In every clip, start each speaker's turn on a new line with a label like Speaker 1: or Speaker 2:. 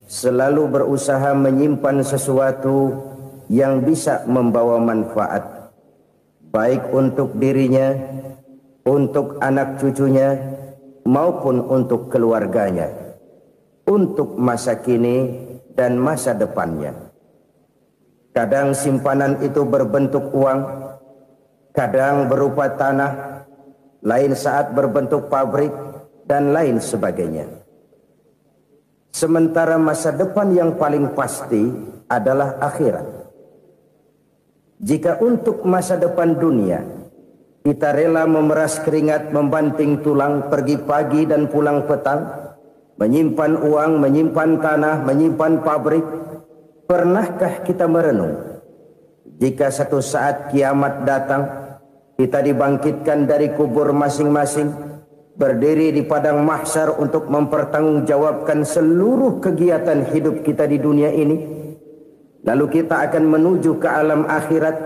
Speaker 1: selalu berusaha menyimpan sesuatu yang bisa membawa manfaat, baik untuk dirinya, untuk anak cucunya, maupun untuk keluarganya, untuk masa kini dan masa depannya. Kadang simpanan itu berbentuk uang, kadang berupa tanah, lain saat berbentuk pabrik, dan lain sebagainya. Sementara masa depan yang paling pasti adalah akhirat. Jika untuk masa depan dunia kita rela memeras keringat, membanting tulang, pergi pagi dan pulang petang, menyimpan uang, menyimpan tanah, menyimpan pabrik, pernahkah kita merenung jika satu saat kiamat datang, kita dibangkitkan dari kubur masing-masing, berdiri di padang mahsyar untuk mempertanggungjawabkan seluruh kegiatan hidup kita di dunia ini? Lalu kita akan menuju ke alam akhirat.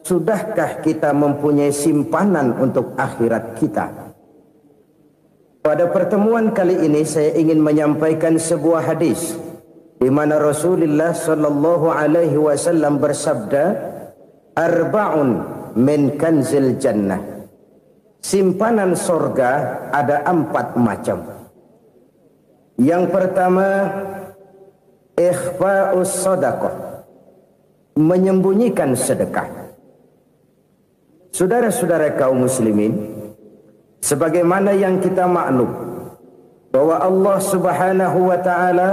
Speaker 1: Sudahkah kita mempunyai simpanan untuk akhirat kita? Pada pertemuan kali ini saya ingin menyampaikan sebuah hadis di mana Rasulullah sallallahu alaihi wasallam bersabda, "Arba'un min kanzil jannah." Simpanan sorga ada 4 macam. Yang pertama, ikhfa'us sadaqah, menyembunyikan sedekah. Saudara-saudara kaum muslimin, sebagaimana yang kita maklum bahwa Allah Subhanahu wa taala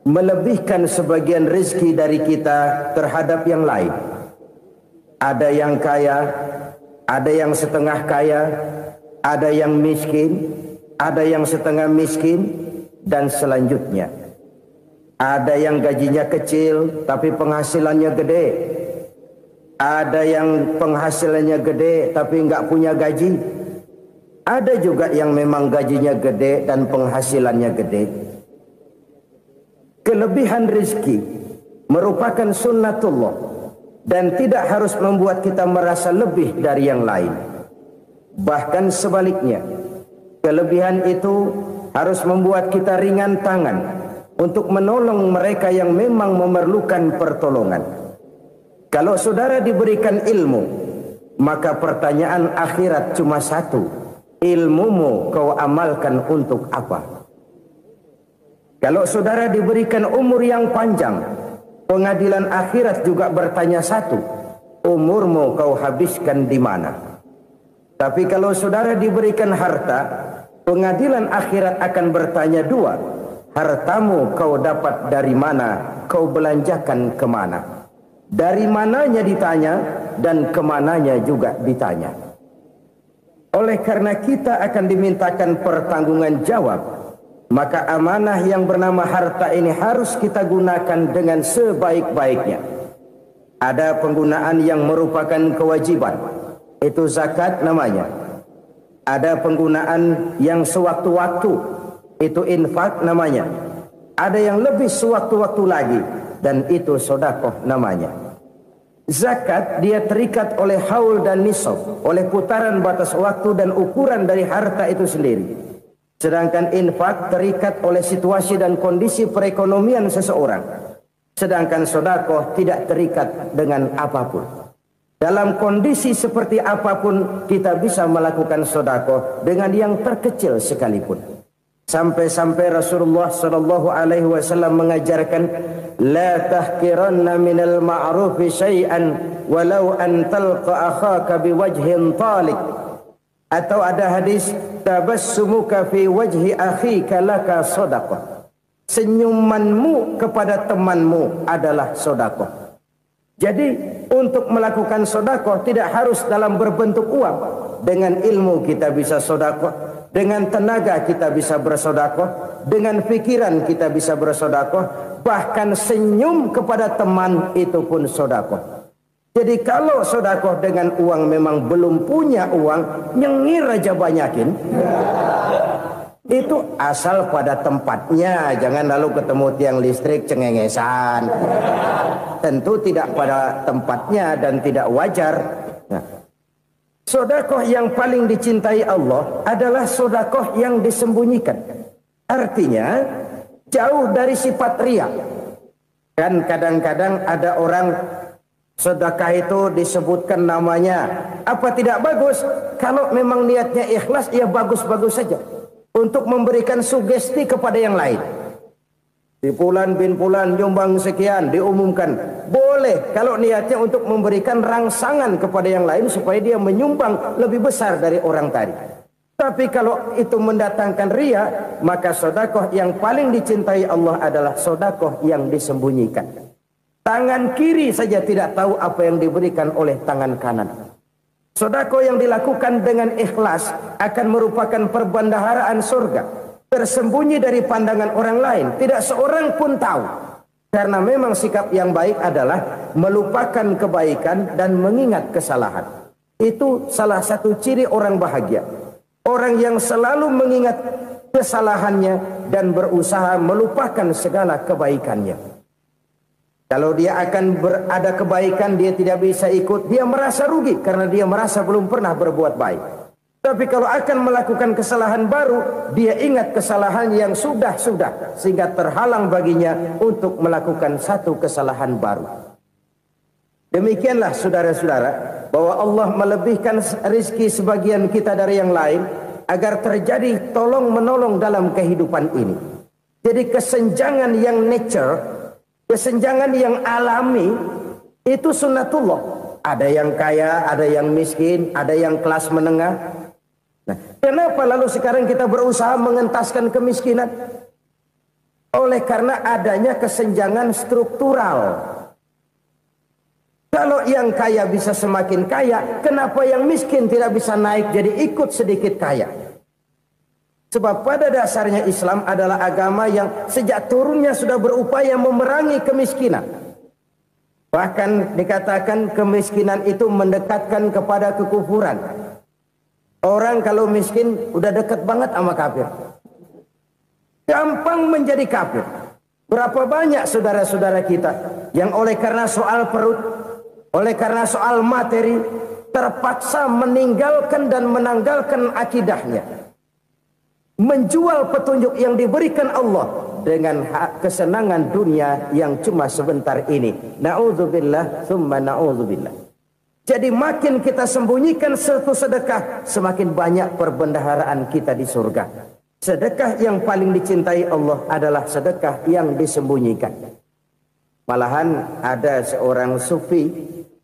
Speaker 1: melebihkan sebagian rezeki dari kita terhadap yang lain. Ada yang kaya, ada yang setengah kaya, ada yang miskin, ada yang setengah miskin, dan selanjutnya. Ada yang gajinya kecil tapi penghasilannya gede. Ada yang penghasilannya gede tapi nggak punya gaji. Ada juga yang memang gajinya gede dan penghasilannya gede. Kelebihan rezeki merupakan sunnatullah dan tidak harus membuat kita merasa lebih dari yang lain. Bahkan sebaliknya, kelebihan itu harus membuat kita ringan tangan untuk menolong mereka yang memang memerlukan pertolongan. Kalau saudara diberikan ilmu, maka pertanyaan akhirat cuma satu: ilmumu kau amalkan untuk apa? Kalau saudara diberikan umur yang panjang, pengadilan akhirat juga bertanya satu: umurmu kau habiskan di mana? Tapi kalau saudara diberikan harta, pengadilan akhirat akan bertanya dua: hartamu kau dapat dari mana, kau belanjakan kemana? Dari mananya ditanya dan kemananya juga ditanya. Oleh karena kita akan dimintakan pertanggungan jawab, maka amanah yang bernama harta ini harus kita gunakan dengan sebaik-baiknya. Ada penggunaan yang merupakan kewajiban, itu zakat namanya. Ada penggunaan yang sewaktu-waktu, itu infak namanya. Ada yang lebih sewaktu-waktu lagi, dan itu sedekah namanya. Zakat dia terikat oleh haul dan nisab, oleh putaran batas waktu dan ukuran dari harta itu sendiri. Sedangkan infak terikat oleh situasi dan kondisi perekonomian seseorang. Sedangkan sedekah tidak terikat dengan apapun. Dalam kondisi seperti apapun kita bisa melakukan sedekah dengan yang terkecil sekalipun. Sampai-sampai Rasulullah sallallahu alaihi wasallam mengajarkan, la tahqiranna minal ma'rufi syai'an walau an talqa akhaka biwajhin talik. Atau ada hadis, tabassumuka fi wajhi akhika laka shadaqah. Senyumanmu kepada temanmu adalah sedekah. Jadi untuk melakukan sedekah tidak harus dalam berbentuk uang. Dengan ilmu kita bisa sedekah, dengan tenaga kita bisa bersedekah, dengan pikiran kita bisa bersedekah, bahkan senyum kepada teman itu pun sedekah. Jadi kalau sedekah dengan uang memang belum punya uang, nyengir aja banyakin. Itu asal pada tempatnya, jangan lalu ketemu tiang listrik cengengesan. Tentu tidak pada tempatnya dan tidak wajar. Nah, sedekah yang paling dicintai Allah adalah sedekah yang disembunyikan. Artinya jauh dari sifat riya. Kan kadang-kadang ada orang sedekah itu disebutkan namanya, apa tidak bagus? Kalau memang niatnya ikhlas, ya bagus-bagus saja. Untuk memberikan sugesti kepada yang lain. Di Fulan bin Fulan nyumbang sekian, diumumkan. Boleh kalau niatnya untuk memberikan rangsangan kepada yang lain supaya dia menyumbang lebih besar dari orang tadi. Tapi kalau itu mendatangkan riya, maka sedekah yang paling dicintai Allah adalah sedekah yang disembunyikan. Tangan kiri saja tidak tahu apa yang diberikan oleh tangan kanan. Sedekah yang dilakukan dengan ikhlas akan merupakan perbendaharaan surga, tersembunyi dari pandangan orang lain, tidak seorang pun tahu. Karena memang sikap yang baik adalah melupakan kebaikan dan mengingat kesalahan. Itu salah satu ciri orang bahagia. Orang yang selalu mengingat kesalahannya dan berusaha melupakan segala kebaikannya. Kalau dia akan berada kebaikan, dia tidak bisa ikut, dia merasa rugi karena dia merasa belum pernah berbuat baik. Tapi kalau akan melakukan kesalahan baru, dia ingat kesalahan yang sudah-sudah, sehingga terhalang baginya untuk melakukan satu kesalahan baru. Demikianlah saudara-saudara, bahwa Allah melebihkan rizki sebagian kita dari yang lain, agar terjadi tolong-menolong dalam kehidupan ini. Jadi kesenjangan yang nature, kesenjangan yang alami, itu sunnatullah. Ada yang kaya, ada yang miskin, ada yang kelas menengah. Nah, kenapa lalu sekarang kita berusaha mengentaskan kemiskinan? Oleh karena adanya kesenjangan struktural. Kalau yang kaya bisa semakin kaya, kenapa yang miskin tidak bisa naik jadi ikut sedikit kaya? Sebab pada dasarnya Islam adalah agama yang sejak turunnya sudah berupaya memerangi kemiskinan. Bahkan dikatakan kemiskinan itu mendekatkan kepada kekufuran. Orang kalau miskin udah dekat banget sama kafir. Gampang menjadi kafir. Berapa banyak saudara-saudara kita yang oleh karena soal perut, oleh karena soal materi, terpaksa meninggalkan dan menanggalkan akidahnya. Menjual petunjuk yang diberikan Allah dengan kesenangan dunia yang cuma sebentar ini. Na'udzubillah, thumma na'udzubillah. Jadi makin kita sembunyikan satu sedekah, semakin banyak perbendaharaan kita di surga. Sedekah yang paling dicintai Allah adalah sedekah yang disembunyikan. Malahan ada seorang sufi,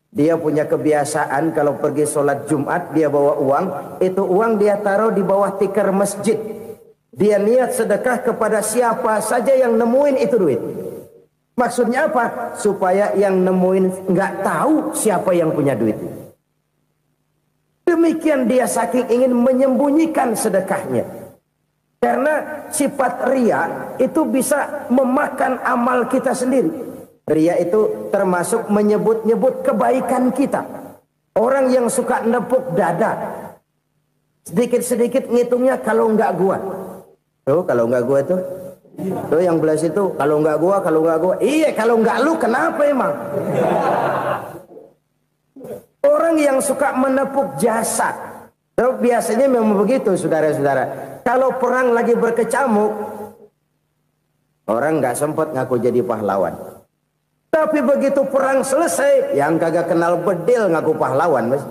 Speaker 1: dia punya kebiasaan kalau pergi sholat Jumat dia bawa uang, itu uang dia taruh di bawah tikar masjid. Dia niat sedekah kepada siapa saja yang nemuin itu duit. Maksudnya apa? Supaya yang nemuin nggak tahu siapa yang punya duit. Demikian dia saking ingin menyembunyikan sedekahnya. Karena sifat riya itu bisa memakan amal kita sendiri. Riya itu termasuk menyebut-nyebut kebaikan kita. Orang yang suka nepuk dada, sedikit-sedikit ngitungnya kalau nggak gua. Tuh kalau nggak gua tuh. Tuh yang belas itu kalau nggak gua, kalau nggak gua. Iya kalau nggak lu kenapa emang? Orang yang suka menepuk jasad. Tuh, biasanya memang begitu saudara-saudara. Kalau perang lagi berkecamuk, orang nggak sempat ngaku jadi pahlawan. Tapi begitu perang selesai, yang kagak kenal bedil ngaku pahlawan, mas.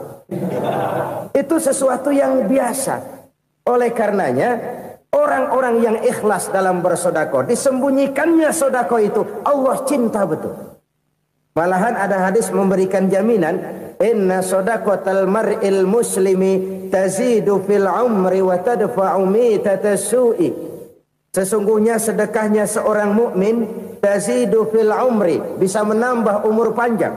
Speaker 1: Itu sesuatu yang biasa. Oleh karenanya, orang-orang yang ikhlas dalam bersedekah, disembunyikannya sedekah itu, Allah cinta betul. Malahan ada hadis memberikan jaminan, inna sedaqatal mar'il muslimi tazidu fil umri wa tadfa'u mitatas su'i. Sesungguhnya sedekahnya seorang mukmin tazidu fil umri, bisa menambah umur panjang.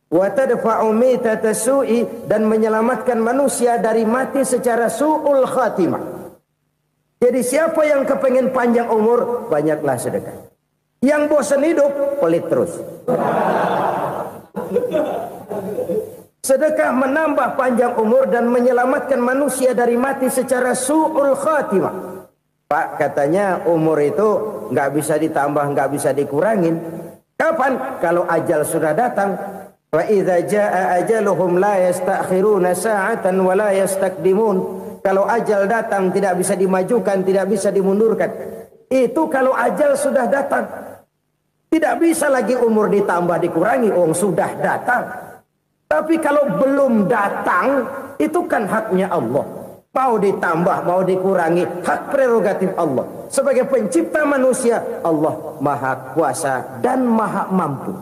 Speaker 1: Wa tadfa'u mitatas su'i, dan menyelamatkan manusia dari mati secara su'ul khatimah. Jadi siapa yang kepengen panjang umur, banyaklah sedekah. Yang bosan hidup, pelit terus. Sedekah menambah panjang umur dan menyelamatkan manusia dari mati secara su'ul khatimah. Pak, katanya umur itu nggak bisa ditambah, nggak bisa dikurangin. Kapan? Kalau ajal sudah datang. Wa idza jaa ajaluhum la yastakhiruna sa'atan wa la yastaqdimun. Kalau ajal datang tidak bisa dimajukan, tidak bisa dimundurkan. Itu kalau ajal sudah datang. Tidak bisa lagi umur ditambah dikurangi, sudah datang. Tapi kalau belum datang, itu kan haknya Allah. Mau ditambah, mau dikurangi, hak prerogatif Allah. Sebagai pencipta manusia, Allah maha kuasa dan maha mampu.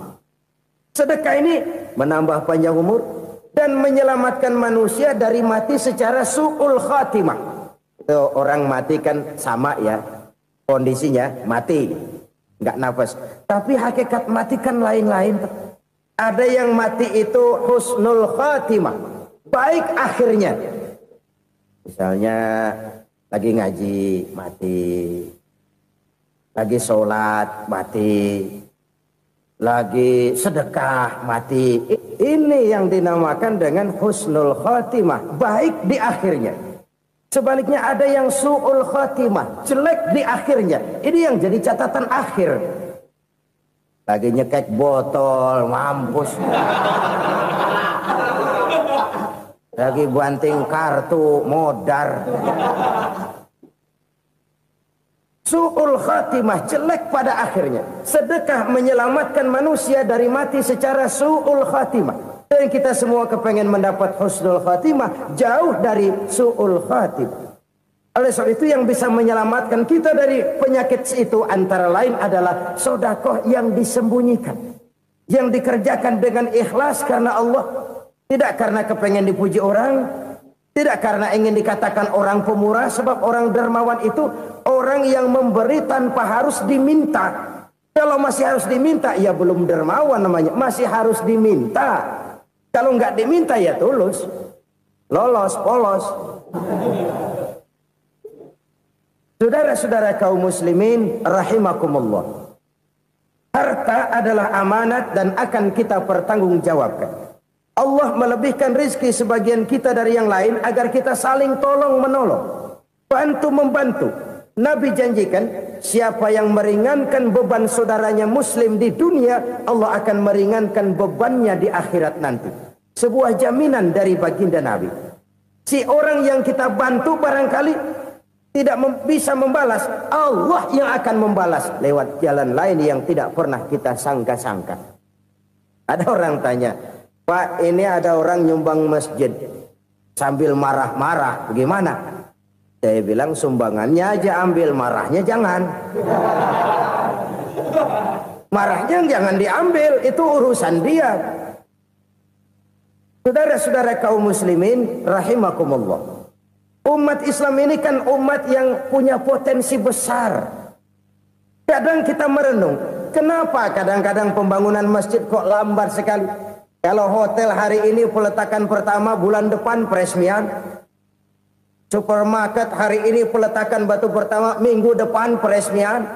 Speaker 1: Sedekah ini menambah panjang umur dan menyelamatkan manusia dari mati secara su'ul khatimah. Orang mati kan sama ya, kondisinya mati, nggak nafas. Tapi hakikat mati kan lain-lain. Ada yang mati itu husnul khatimah, baik akhirnya. Misalnya lagi ngaji mati, lagi sholat mati, lagi sedekah mati. Ini yang dinamakan dengan husnul khatimah, baik di akhirnya. Sebaliknya ada yang su'ul khatimah, jelek di akhirnya. Ini yang jadi catatan akhir. Lagi nyekek botol, mampus. Lagi banting kartu, modar. Su'ul khatimah, jelek pada akhirnya. Sedekah menyelamatkan manusia dari mati secara su'ul khatimah. Dan kita semua kepengen mendapat husnul khatimah, jauh dari su'ul khatimah. Oleh sebab itu yang bisa menyelamatkan kita dari penyakit itu antara lain adalah sedekah yang disembunyikan, yang dikerjakan dengan ikhlas karena Allah, tidak karena kepengen dipuji orang, tidak karena ingin dikatakan orang pemurah. Sebab orang dermawan itu orang yang memberi tanpa harus diminta. Kalau masih harus diminta, ya belum dermawan namanya, masih harus diminta. Kalau nggak diminta ya tulus, lolos, polos. Saudara-saudara kaum muslimin rahimakumullah. Harta adalah amanat dan akan kita pertanggungjawabkan. Allah melebihkan rizki sebagian kita dari yang lain agar kita saling tolong menolong, bantu membantu. Nabi janjikan siapa yang meringankan beban saudaranya muslim di dunia, Allah akan meringankan bebannya di akhirat nanti. Sebuah jaminan dari baginda Nabi. Si orang yang kita bantu barangkali tidak bisa membalas, Allah yang akan membalas lewat jalan lain yang tidak pernah kita sangka-sangka. Ada orang tanya, Pak, ini ada orang nyumbang masjid sambil marah-marah, bagaimana? Saya bilang sumbangannya aja ambil, marahnya jangan. Marahnya jangan diambil, itu urusan dia. Saudara-saudara kaum muslimin rahimakumullah. Umat Islam ini kan umat yang punya potensi besar. Kadang kita merenung, kenapa kadang-kadang pembangunan masjid kok lambat sekali? Kalau hotel hari ini peletakan pertama, bulan depan peresmian. Supermarket hari ini peletakan batu pertama, minggu depan peresmian.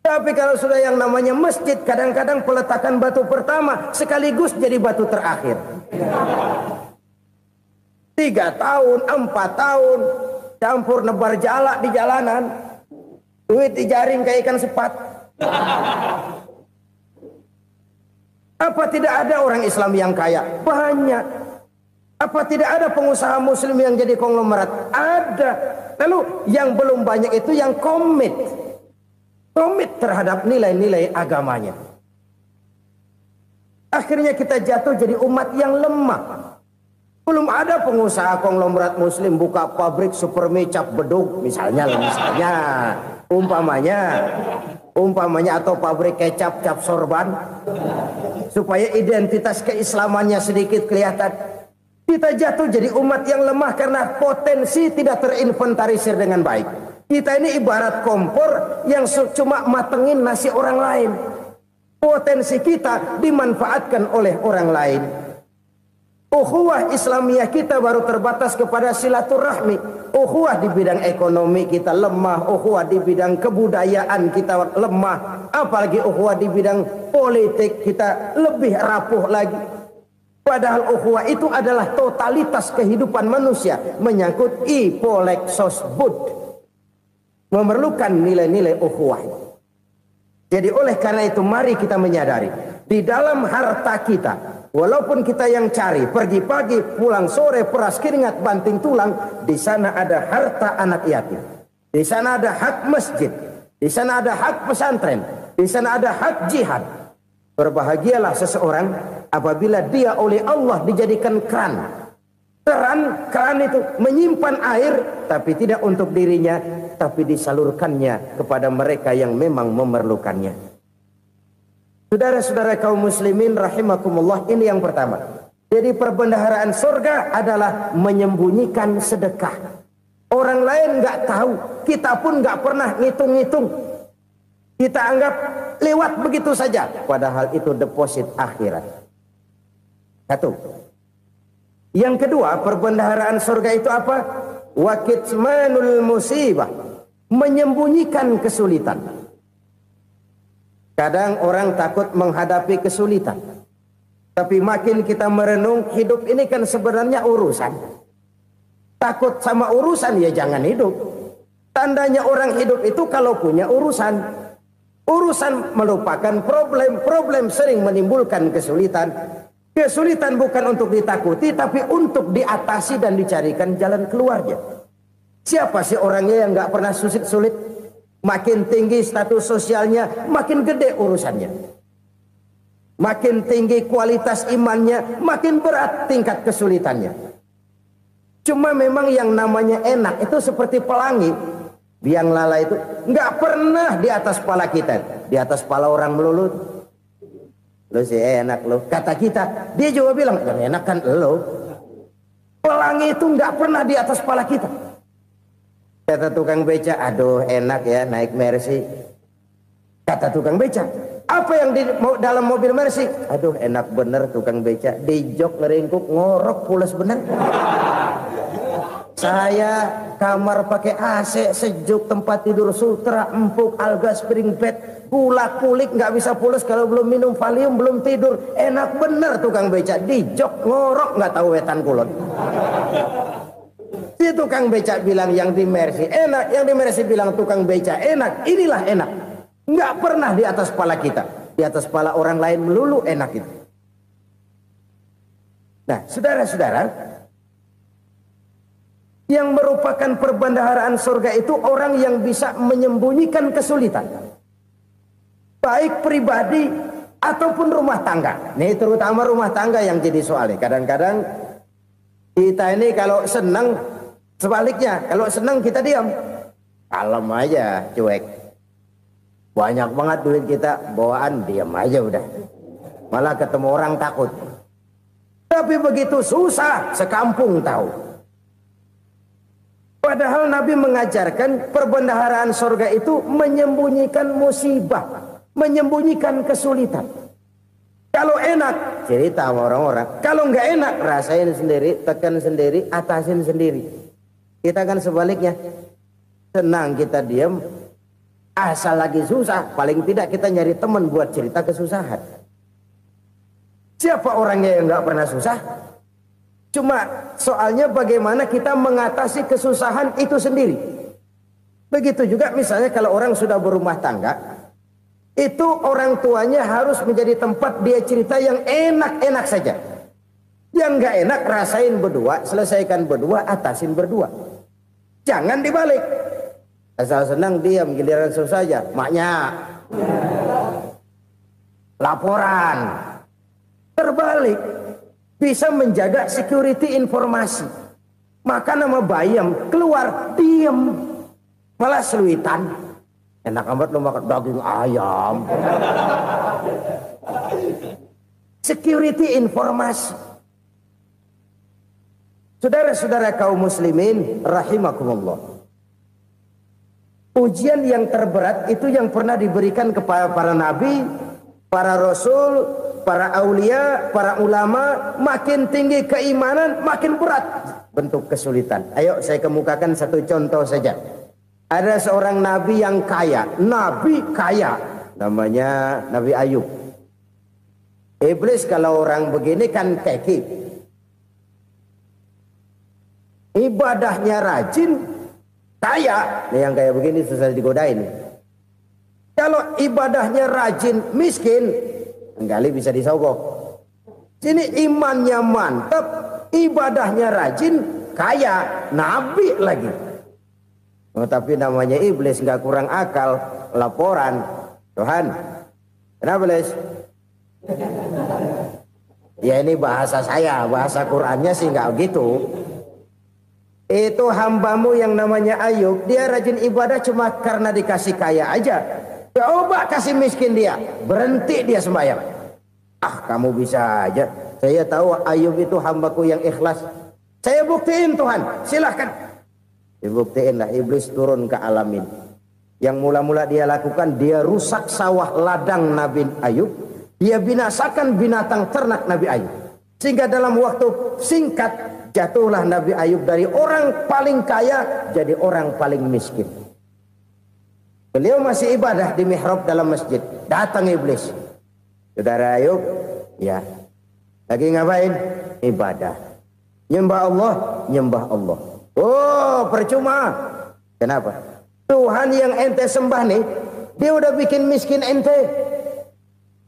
Speaker 1: Tapi kalau sudah yang namanya masjid, kadang-kadang peletakan batu pertama sekaligus jadi batu terakhir. 3 tahun, 4 tahun, campur nebar jalak di jalanan, duit dijaring kayak ikan sepat. Apa tidak ada orang Islam yang kaya? Banyak. Apa tidak ada pengusaha muslim yang jadi konglomerat? Ada. Lalu yang belum banyak itu yang komit terhadap nilai-nilai agamanya. Akhirnya kita jatuh jadi umat yang lemah. Belum ada pengusaha konglomerat muslim buka pabrik supermi cap beduk misalnya umpamanya atau pabrik kecap cap sorban supaya identitas keislamannya sedikit kelihatan. Kita jatuh jadi umat yang lemah karena potensi tidak terinventarisir dengan baik. Kita ini ibarat kompor yang cuma matengin nasi orang lain. Potensi kita dimanfaatkan oleh orang lain. Ukhuwah Islamiyah kita baru terbatas kepada silaturahmi. Ukhuwah di bidang ekonomi kita lemah, ukhuwah di bidang kebudayaan kita lemah, apalagi ukhuwah di bidang politik kita lebih rapuh lagi. Padahal ukhuwah itu adalah totalitas kehidupan manusia, menyangkut ipolek sosbud, memerlukan nilai-nilai ukhuwah. Jadi oleh karena itu mari kita menyadari di dalam harta kita, walaupun kita yang cari, pergi pagi, pulang sore, peras keringat, banting tulang, di sana ada harta anak yatim. Di sana ada hak masjid. Di sana ada hak pesantren, di sana ada hak jihad. Berbahagialah seseorang apabila dia oleh Allah dijadikan keran. Keran itu menyimpan air, tapi tidak untuk dirinya, tapi disalurkannya kepada mereka yang memang memerlukannya. Saudara-saudara kaum muslimin rahimakumullah, ini yang pertama. Jadi perbendaharaan surga adalah menyembunyikan sedekah. Orang lain nggak tahu, kita pun nggak pernah ngitung-ngitung. Kita anggap lewat begitu saja, padahal itu deposit akhirat. Satu. Yang kedua, perbendaharaan surga itu apa? Wa kitmanul musibah, menyembunyikan kesulitan. Kadang orang takut menghadapi kesulitan, tapi makin kita merenung, hidup ini kan sebenarnya urusan. Takut sama urusan, ya jangan hidup. Tandanya orang hidup itu kalau punya urusan. Urusan melupakan problem. Problem sering menimbulkan kesulitan. Kesulitan bukan untuk ditakuti, tapi untuk diatasi dan dicarikan jalan keluarnya. Siapa sih orangnya yang gak pernah sulit-sulit? Makin tinggi status sosialnya, makin gede urusannya. Makin tinggi kualitas imannya, makin berat tingkat kesulitannya. Cuma memang yang namanya enak itu seperti pelangi. Biang lala itu nggak pernah di atas kepala kita, di atas kepala orang melulu. Lo sih enak lo, kata kita. Dia juga bilang yang enak kan lo. Pelangi itu nggak pernah di atas kepala kita. Kata tukang beca, aduh enak ya naik Mercy. Kata tukang beca, apa yang di dalam mobil Mercy? Aduh enak bener tukang beca, di jok ngeringkuk ngorok pules bener. Saya kamar pakai AC sejuk, tempat tidur sutra empuk, alga spring bed, pulak kulik nggak bisa pules kalau belum minum Valium, belum tidur. Enak bener tukang beca, di jok ngorok nggak tahu wetan kulon. Si tukang beca bilang yang di Mercy enak, yang di Mercy bilang tukang beca enak. Inilah enak, nggak pernah di atas kepala kita, di atas kepala orang lain melulu enak itu. Nah, saudara-saudara, yang merupakan perbendaharaan surga itu orang yang bisa menyembunyikan kesulitan, baik pribadi ataupun rumah tangga. Nih terutama rumah tangga yang jadi soalnya. Kadang-kadang kita ini kalau senang, sebaliknya kalau senang kita diam, kalem aja, cuek. Banyak banget duit kita bawaan, diam aja udah. Malah ketemu orang takut. Tapi begitu susah, sekampung tahu. Padahal Nabi mengajarkan perbendaharaan surga itu menyembunyikan musibah, menyembunyikan kesulitan. Kalau enak, cerita sama orang-orang. Kalau nggak enak, rasain sendiri, tekan sendiri, atasin sendiri. Kita kan sebaliknya. Senang kita diam, asal lagi susah, paling tidak kita nyari teman buat cerita kesusahan. Siapa orangnya yang nggak pernah susah? Cuma soalnya bagaimana kita mengatasi kesusahan itu sendiri. Begitu juga misalnya kalau orang sudah berumah tangga, itu orang tuanya harus menjadi tempat dia cerita yang enak-enak saja. Yang nggak enak rasain berdua, selesaikan berdua, atasin berdua. Jangan dibalik. Asal senang diam, giliran susah aja. Maknya laporan. Terbalik. Bisa menjaga security informasi. Maka nama bayam keluar diam, malah seluitan. Enak amat lo makan daging ayam. Security informasi. Saudara-saudara kaum muslimin rahimakumullah. Ujian yang terberat itu yang pernah diberikan kepada para nabi, para rasul, para aulia, para ulama. Makin tinggi keimanan, makin berat bentuk kesulitan. Ayo saya kemukakan satu contoh saja. Ada seorang nabi yang kaya, nabi kaya, namanya Nabi Ayub. Iblis kalau orang begini kan keki, ibadahnya rajin, kaya. Nih yang kayak begini susah digodain. Kalau ibadahnya rajin, miskin, kali bisa disogok. Sini imannya mantap, ibadahnya rajin, kaya, nabi lagi. Oh, tapi namanya iblis nggak kurang akal. Laporan, Tuhan, kenapa iblis? Ya ini bahasa saya, bahasa Qurannya sih nggak gitu. Itu hambamu yang namanya Ayub, dia rajin ibadah cuma karena dikasih kaya aja. Coba kasih miskin dia, berhenti dia sembahyang. Ah, kamu bisa aja. Saya tahu Ayub itu hambaku yang ikhlas. Saya buktiin Tuhan, silahkan. Dibuktiin lah, iblis turun ke alamin. Yang mula-mula dia lakukan, dia rusak sawah ladang Nabi Ayub. Dia binasakan binatang ternak Nabi Ayub. Sehingga dalam waktu singkat, jatuhlah Nabi Ayub dari orang paling kaya jadi orang paling miskin. Beliau masih ibadah di mihrab dalam masjid. Datang iblis. Saudara Ayub, ya, lagi ngapain? Ibadah. Nyembah Allah, nyembah Allah. Oh, percuma. Kenapa? Tuhan yang ente sembah nih, dia udah bikin miskin ente.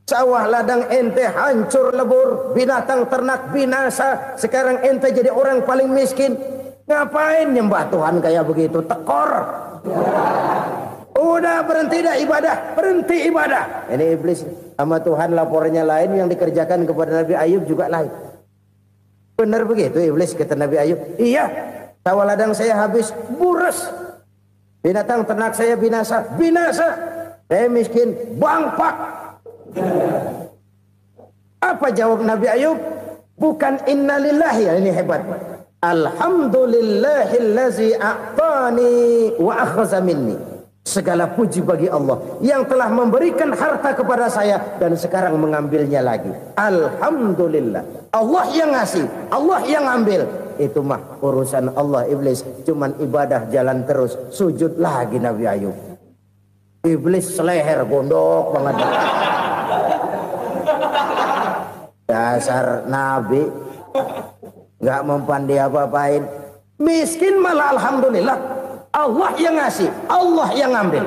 Speaker 1: Sawah ladang ente hancur lebur, binatang ternak binasa. Sekarang ente jadi orang paling miskin. Ngapain nyembah Tuhan kayak begitu? Tekor. Udah berhenti dah ibadah, berhenti ibadah. Ini iblis sama Tuhan laporannya lain, yang dikerjakan kepada Nabi Ayub juga lain. Benar begitu iblis kata Nabi Ayub? Iya, sawah ladang saya habis, buras. Binatang ternak saya binasa, binasa. Saya miskin, bangpak. Apa jawab Nabi Ayub? Bukan innalillahi, ini hebat. Alhamdulillahillazi a'tani wa akhza minni. Segala puji bagi Allah yang telah memberikan harta kepada saya dan sekarang mengambilnya lagi. Alhamdulillah. Allah yang ngasih, Allah yang ambil. Itu mah urusan Allah. Iblis cuman ibadah jalan terus, sujud lagi Nabi Ayub. Iblis seleher gondok banget. Dasar Nabi nggak mempan dia apa-apain. Miskin malah alhamdulillah. Allah yang ngasih, Allah yang ambil.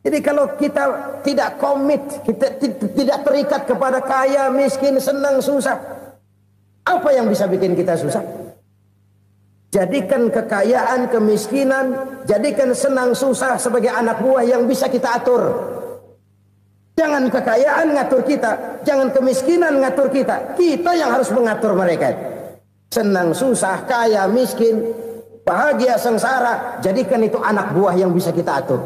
Speaker 1: Jadi kalau kita tidak komit, kita tidak terikat kepada kaya, miskin, senang, susah, apa yang bisa bikin kita susah? Jadikan kekayaan, kemiskinan, jadikan senang, susah sebagai anak buah yang bisa kita atur. Jangan kekayaan ngatur kita, jangan kemiskinan ngatur kita. Kita yang harus mengatur mereka. Senang, susah, kaya, miskin, bahagia, sengsara, jadikan itu anak buah yang bisa kita atur.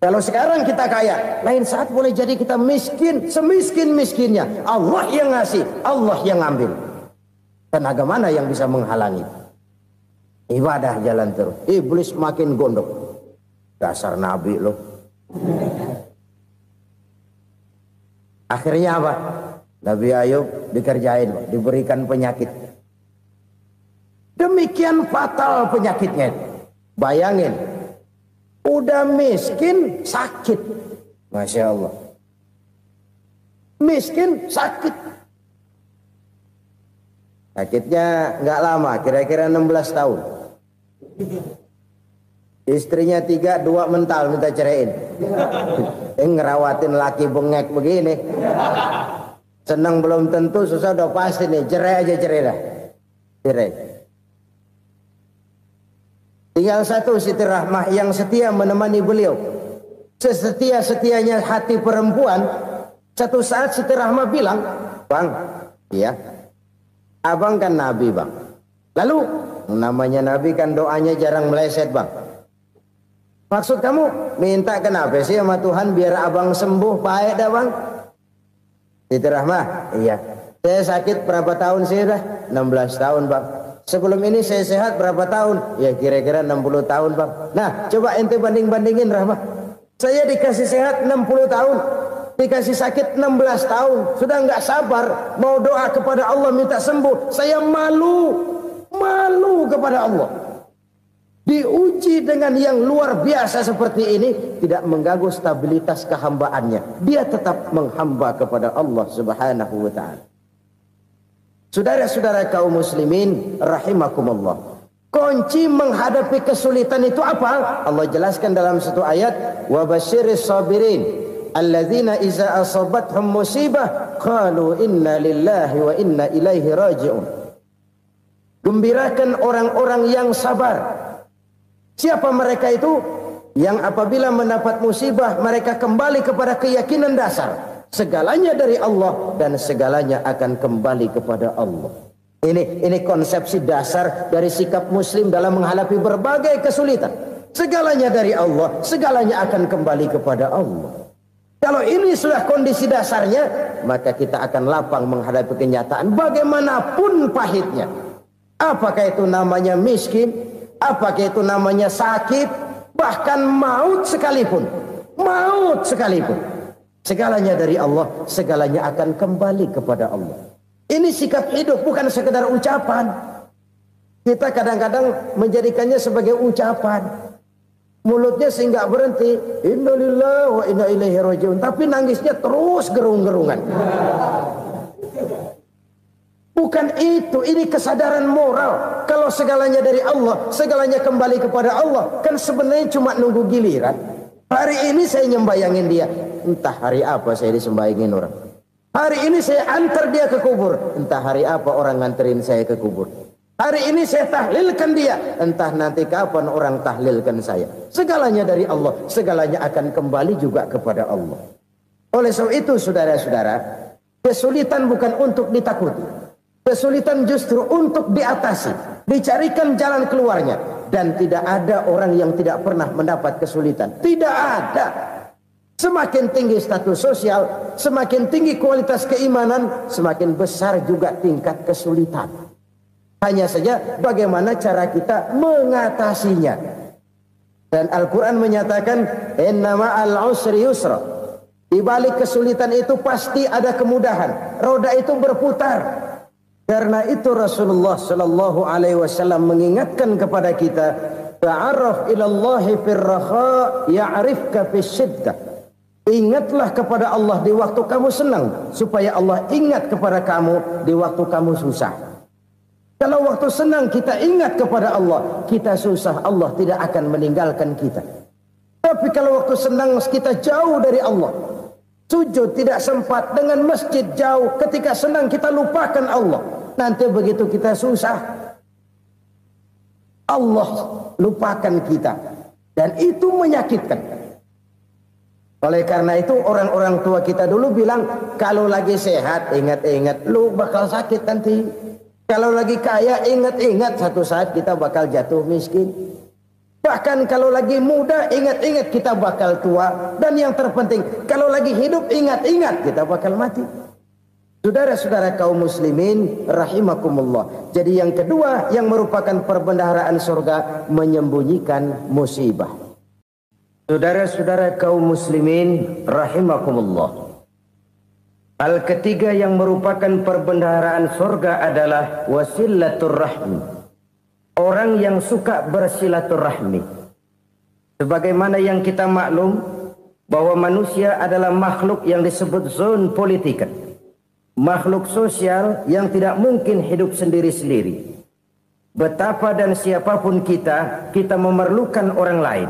Speaker 1: Kalau sekarang kita kaya, lain saat boleh jadi kita miskin, semiskin-miskinnya. Allah yang ngasih, Allah yang ambil. Tenaga mana yang bisa menghalangi? Ibadah jalan terus. Iblis makin gondok. Dasar Nabi loh. Akhirnya apa? Nabi Ayub dikerjain, diberikan penyakit. Demikian fatal penyakitnya. Bayangin, udah miskin sakit. Masya Allah. Miskin sakit. Sakitnya nggak lama, kira-kira 16 tahun. Istrinya 3, 2 mental minta ceraiin. Ngerawatin laki bengek begini. Senang belum tentu, susah udah pasti nih. Cerai aja, cerai dah. Cerai. Tinggal satu Siti Rahmah yang setia menemani beliau. Sesetia-setianya hati perempuan. Satu saat Siti Rahmah bilang, "Bang, iya, abang kan Nabi bang. Lalu, namanya Nabi kan doanya jarang meleset bang. Maksud kamu minta kenapa sih sama Tuhan biar abang sembuh baik dah bang?" Siti Rahmah, iya. Saya sakit berapa tahun sih dah? 16 tahun bang. Sebelum ini saya sehat berapa tahun? Ya kira-kira 60 tahun bang. Nah coba ente banding-bandingin Rahmah. Saya dikasih sehat 60 tahun. Dikasih sakit 16 tahun. Sudah nggak sabar. Mau doa kepada Allah minta sembuh. Saya malu. Malu kepada Allah. Diuji dengan yang luar biasa seperti ini. Tidak mengganggu stabilitas kehambaannya. Dia tetap menghamba kepada Allah subhanahu wa ta'ala. Saudara-saudara kaum muslimin rahimakumullah. Kunci menghadapi kesulitan itu apa? Allah jelaskan dalam satu ayat, wa basyiris sabirin alladzina iza asabathum musibah qalu inna lillahi wa inna ilaihi raji'un. Gembirakan orang-orang yang sabar Siapa mereka itu? Yang apabila mendapat musibah mereka kembali kepada keyakinan dasar. Segalanya dari Allah dan segalanya akan kembali kepada Allah. Ini konsepsi dasar dari sikap muslim dalam menghadapi berbagai kesulitan. Segalanya dari Allah, segalanya akan kembali kepada Allah. Kalau ini sudah kondisi dasarnya, maka kita akan lapang menghadapi kenyataan bagaimanapun pahitnya. Apakah itu namanya miskin, apakah itu namanya sakit, bahkan maut sekalipun. Maut sekalipun. Segalanya dari Allah, segalanya akan kembali kepada Allah. Ini sikap hidup, bukan sekedar ucapan. Kita kadang-kadang menjadikannya sebagai ucapan. Mulutnya sehingga berhenti, innalillahi wa inna ilaihi rajiun, tapi nangisnya terus gerung-gerungan. Bukan itu, ini kesadaran moral. Kalau segalanya dari Allah, segalanya kembali kepada Allah, kan sebenarnya cuma nunggu giliran. Hari ini saya nyembayangin dia, entah hari apa saya disembayangin orang. Hari ini saya antar dia ke kubur, entah hari apa orang nganterin saya ke kubur. Hari ini saya tahlilkan dia, entah nanti kapan orang tahlilkan saya. Segalanya dari Allah, segalanya akan kembali juga kepada Allah. Oleh sebab itu saudara-saudara, kesulitan bukan untuk ditakuti. Kesulitan justru untuk diatasi, dicarikan jalan keluarnya. Dan tidak ada orang yang tidak pernah mendapat kesulitan. Tidak ada. Semakin tinggi status sosial, semakin tinggi kualitas keimanan, semakin besar juga tingkat kesulitan. Hanya saja bagaimana cara kita mengatasinya. Dan Al-Quran menyatakan, inna ma'al usri yusra. Di balik kesulitan itu pasti ada kemudahan. Roda itu berputar. Karena itu Rasulullah Sallallahu Alaihi Wasallam mengingatkan kepada kita, ta'arraf ilallahi firraha ya'rifka fisyiddah. Ingatlah kepada Allah di waktu kamu senang, supaya Allah ingat kepada kamu di waktu kamu susah. Kalau waktu senang kita ingat kepada Allah, kita susah, Allah tidak akan meninggalkan kita. Tapi kalau waktu senang kita jauh dari Allah, sujud tidak sempat, dengan masjid jauh, ketika senang kita lupakan Allah. Nanti begitu kita susah, Allah lupakan kita. Dan itu menyakitkan. Oleh karena itu orang-orang tua kita dulu bilang, kalau lagi sehat ingat-ingat, lu bakal sakit nanti. Kalau lagi kaya ingat-ingat satu saat kita bakal jatuh miskin. Bahkan kalau lagi muda ingat-ingat kita bakal tua. Dan yang terpenting, kalau lagi hidup ingat-ingat kita bakal mati. Saudara-saudara kaum muslimin rahimakumullah. Jadi yang kedua yang merupakan perbendaharaan surga, menyembunyikan musibah. Saudara-saudara kaum muslimin rahimakumullah. Hal ketiga yang merupakan perbendaharaan surga adalah wasilatur rahmi. Orang yang suka bersilaturahmi. Sebagaimana yang kita maklum bahwa manusia adalah makhluk yang disebut zon politika. Makhluk sosial yang tidak mungkin hidup sendiri-sendiri. Betapa dan siapapun kita memerlukan orang lain.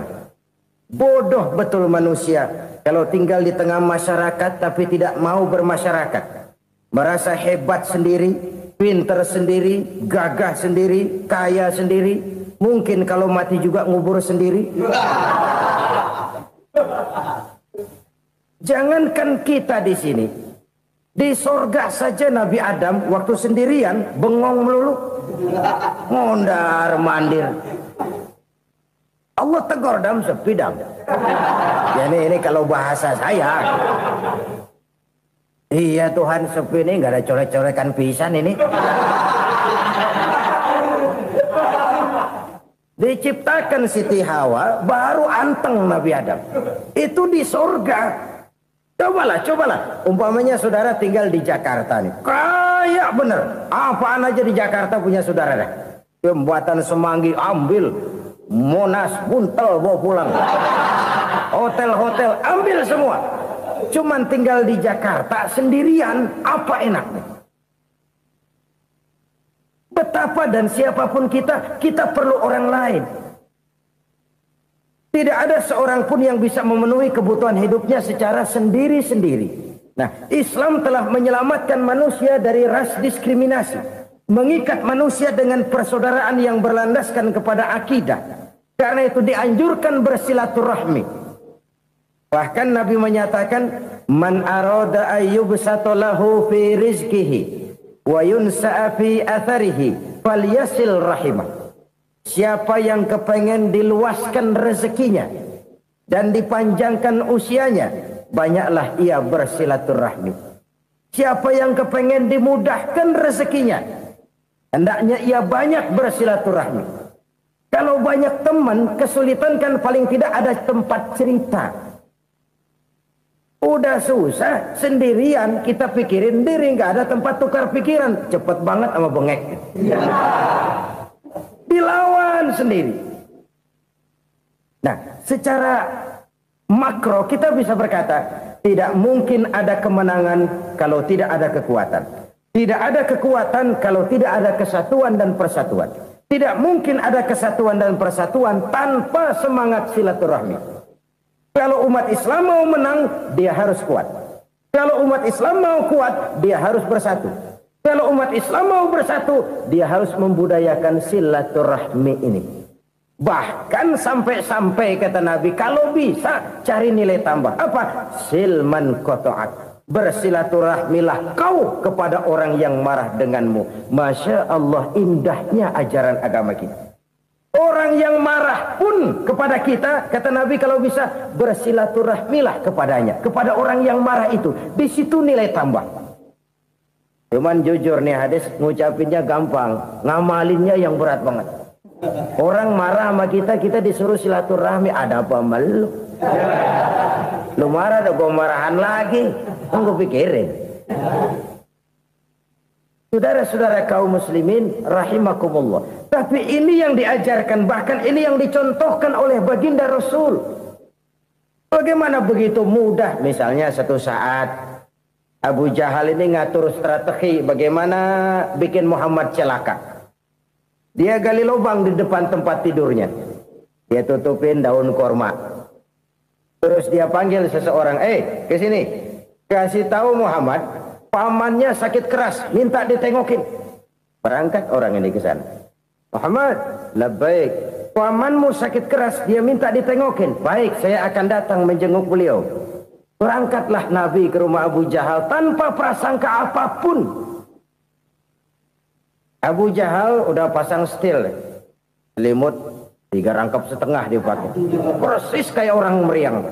Speaker 1: Bodoh betul manusia kalau tinggal di tengah masyarakat tapi tidak mau bermasyarakat. Merasa hebat sendiri, pinter sendiri, gagah sendiri, kaya sendiri. Mungkin kalau mati juga ngubur sendiri. Jangankan kita di sini, di sorga saja Nabi Adam waktu sendirian bengong melulu, ngondar mandir. Allah tegur dam sepi dam. Ya ini kalau bahasa saya. Iya Tuhan sepi ini nggak ada coret-corekan pisan ini. Diciptakan Siti Hawa baru anteng Nabi Adam. Itu di sorga. Cobalah. Umpamanya saudara tinggal di Jakarta nih. Kayak bener. Apaan aja di Jakarta punya saudara dah. Jembatan Semanggi ambil. Monas, Buntel bawa pulang. Hotel-hotel ambil semua. Cuman tinggal di Jakarta sendirian, apa enaknya? Betapa dan siapapun kita perlu orang lain. Tidak ada seorang pun yang bisa memenuhi kebutuhan hidupnya secara sendiri-sendiri. Nah, Islam telah menyelamatkan manusia dari ras diskriminasi. Mengikat manusia dengan persaudaraan yang berlandaskan kepada akidah. Karena itu dianjurkan bersilaturahmi. Bahkan Nabi menyatakan, man arada ayyubsata lahu fi rizqihi wa yunsa'a fi atharihi falyasil rahimah. Siapa yang kepengen diluaskan rezekinya dan dipanjangkan usianya, banyaklah ia bersilaturahmi. Siapa yang kepengen dimudahkan rezekinya, hendaknya ia banyak bersilaturahmi. Kalau banyak teman, kesulitan kan paling tidak ada tempat cerita. Udah susah, sendirian kita pikirin diri, nggak ada tempat tukar pikiran. Cepet banget sama bengek. Dilawan sendiri. Nah, secara makro kita bisa berkata, tidak mungkin ada kemenangan kalau tidak ada kekuatan. Tidak ada kekuatan kalau tidak ada kesatuan dan persatuan. Tidak mungkin ada kesatuan dan persatuan tanpa semangat silaturahmi. Kalau umat Islam mau menang, dia harus kuat. Kalau umat Islam mau kuat, dia harus bersatu. Kalau umat Islam mau bersatu, dia harus membudayakan silaturahmi ini. Bahkan sampai-sampai kata Nabi, kalau bisa cari nilai tambah. Apa? Silman qata'ak. Bersilaturahmilah kau kepada orang yang marah denganmu. Masya Allah, indahnya ajaran agama kita. Orang yang marah pun kepada kita, kata Nabi, kalau bisa bersilaturahmilah kepadanya, kepada orang yang marah itu. Di situ nilai tambah. Cuman jujur nih hadis, ngucapinnya gampang, ngamalinnya yang berat banget. Orang marah sama kita, kita disuruh silaturahmi. Ada apa malu? Lu marah, ada gue marahan lagi. Tunggu pikirin. Saudara-saudara kaum muslimin rahimakumullah. Tapi ini yang diajarkan, bahkan ini yang dicontohkan oleh baginda Rasul. Bagaimana begitu mudah, misalnya satu saat Abu Jahal ini ngatur strategi bagaimana bikin Muhammad celaka. Dia gali lubang di depan tempat tidurnya. Dia tutupin daun korma. Terus dia panggil seseorang, ke sini. Kasih tahu Muhammad, pamannya sakit keras, minta ditengokin. Berangkat orang ini ke sana. Muhammad, labbaik. Pamanmu sakit keras, dia minta ditengokin. Baik, saya akan datang menjenguk beliau. Berangkatlah Nabi ke rumah Abu Jahal tanpa prasangka apapun. Abu Jahal udah pasang setil, selimut 3 rangkap setengah dipakai, persis kayak orang meriang.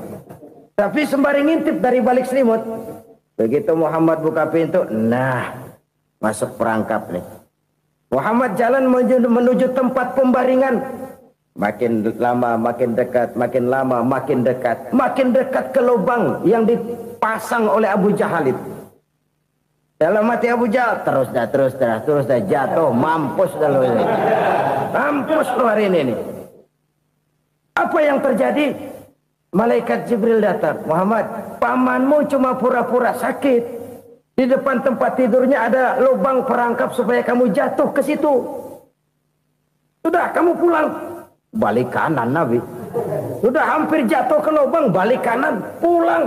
Speaker 1: Tapi sembari ngintip dari balik selimut, begitu Muhammad buka pintu, nah masuk perangkap nih. Muhammad jalan menuju tempat pembaringan. Makin lama makin dekat, makin lama makin dekat, makin dekat ke lubang yang dipasang oleh Abu Jahal itu. Dalam hati Abu Jahal, terus dah jatuh, mampus dah lo ini. Mampus lo hari ini nih. Apa yang terjadi? Malaikat Jibril datang. Muhammad, pamanmu cuma pura-pura sakit. Di depan tempat tidurnya ada lubang perangkap supaya kamu jatuh ke situ. Sudah, kamu pulang. Balik kanan Nabi. Sudah hampir jatuh ke lubang, balik kanan, pulang.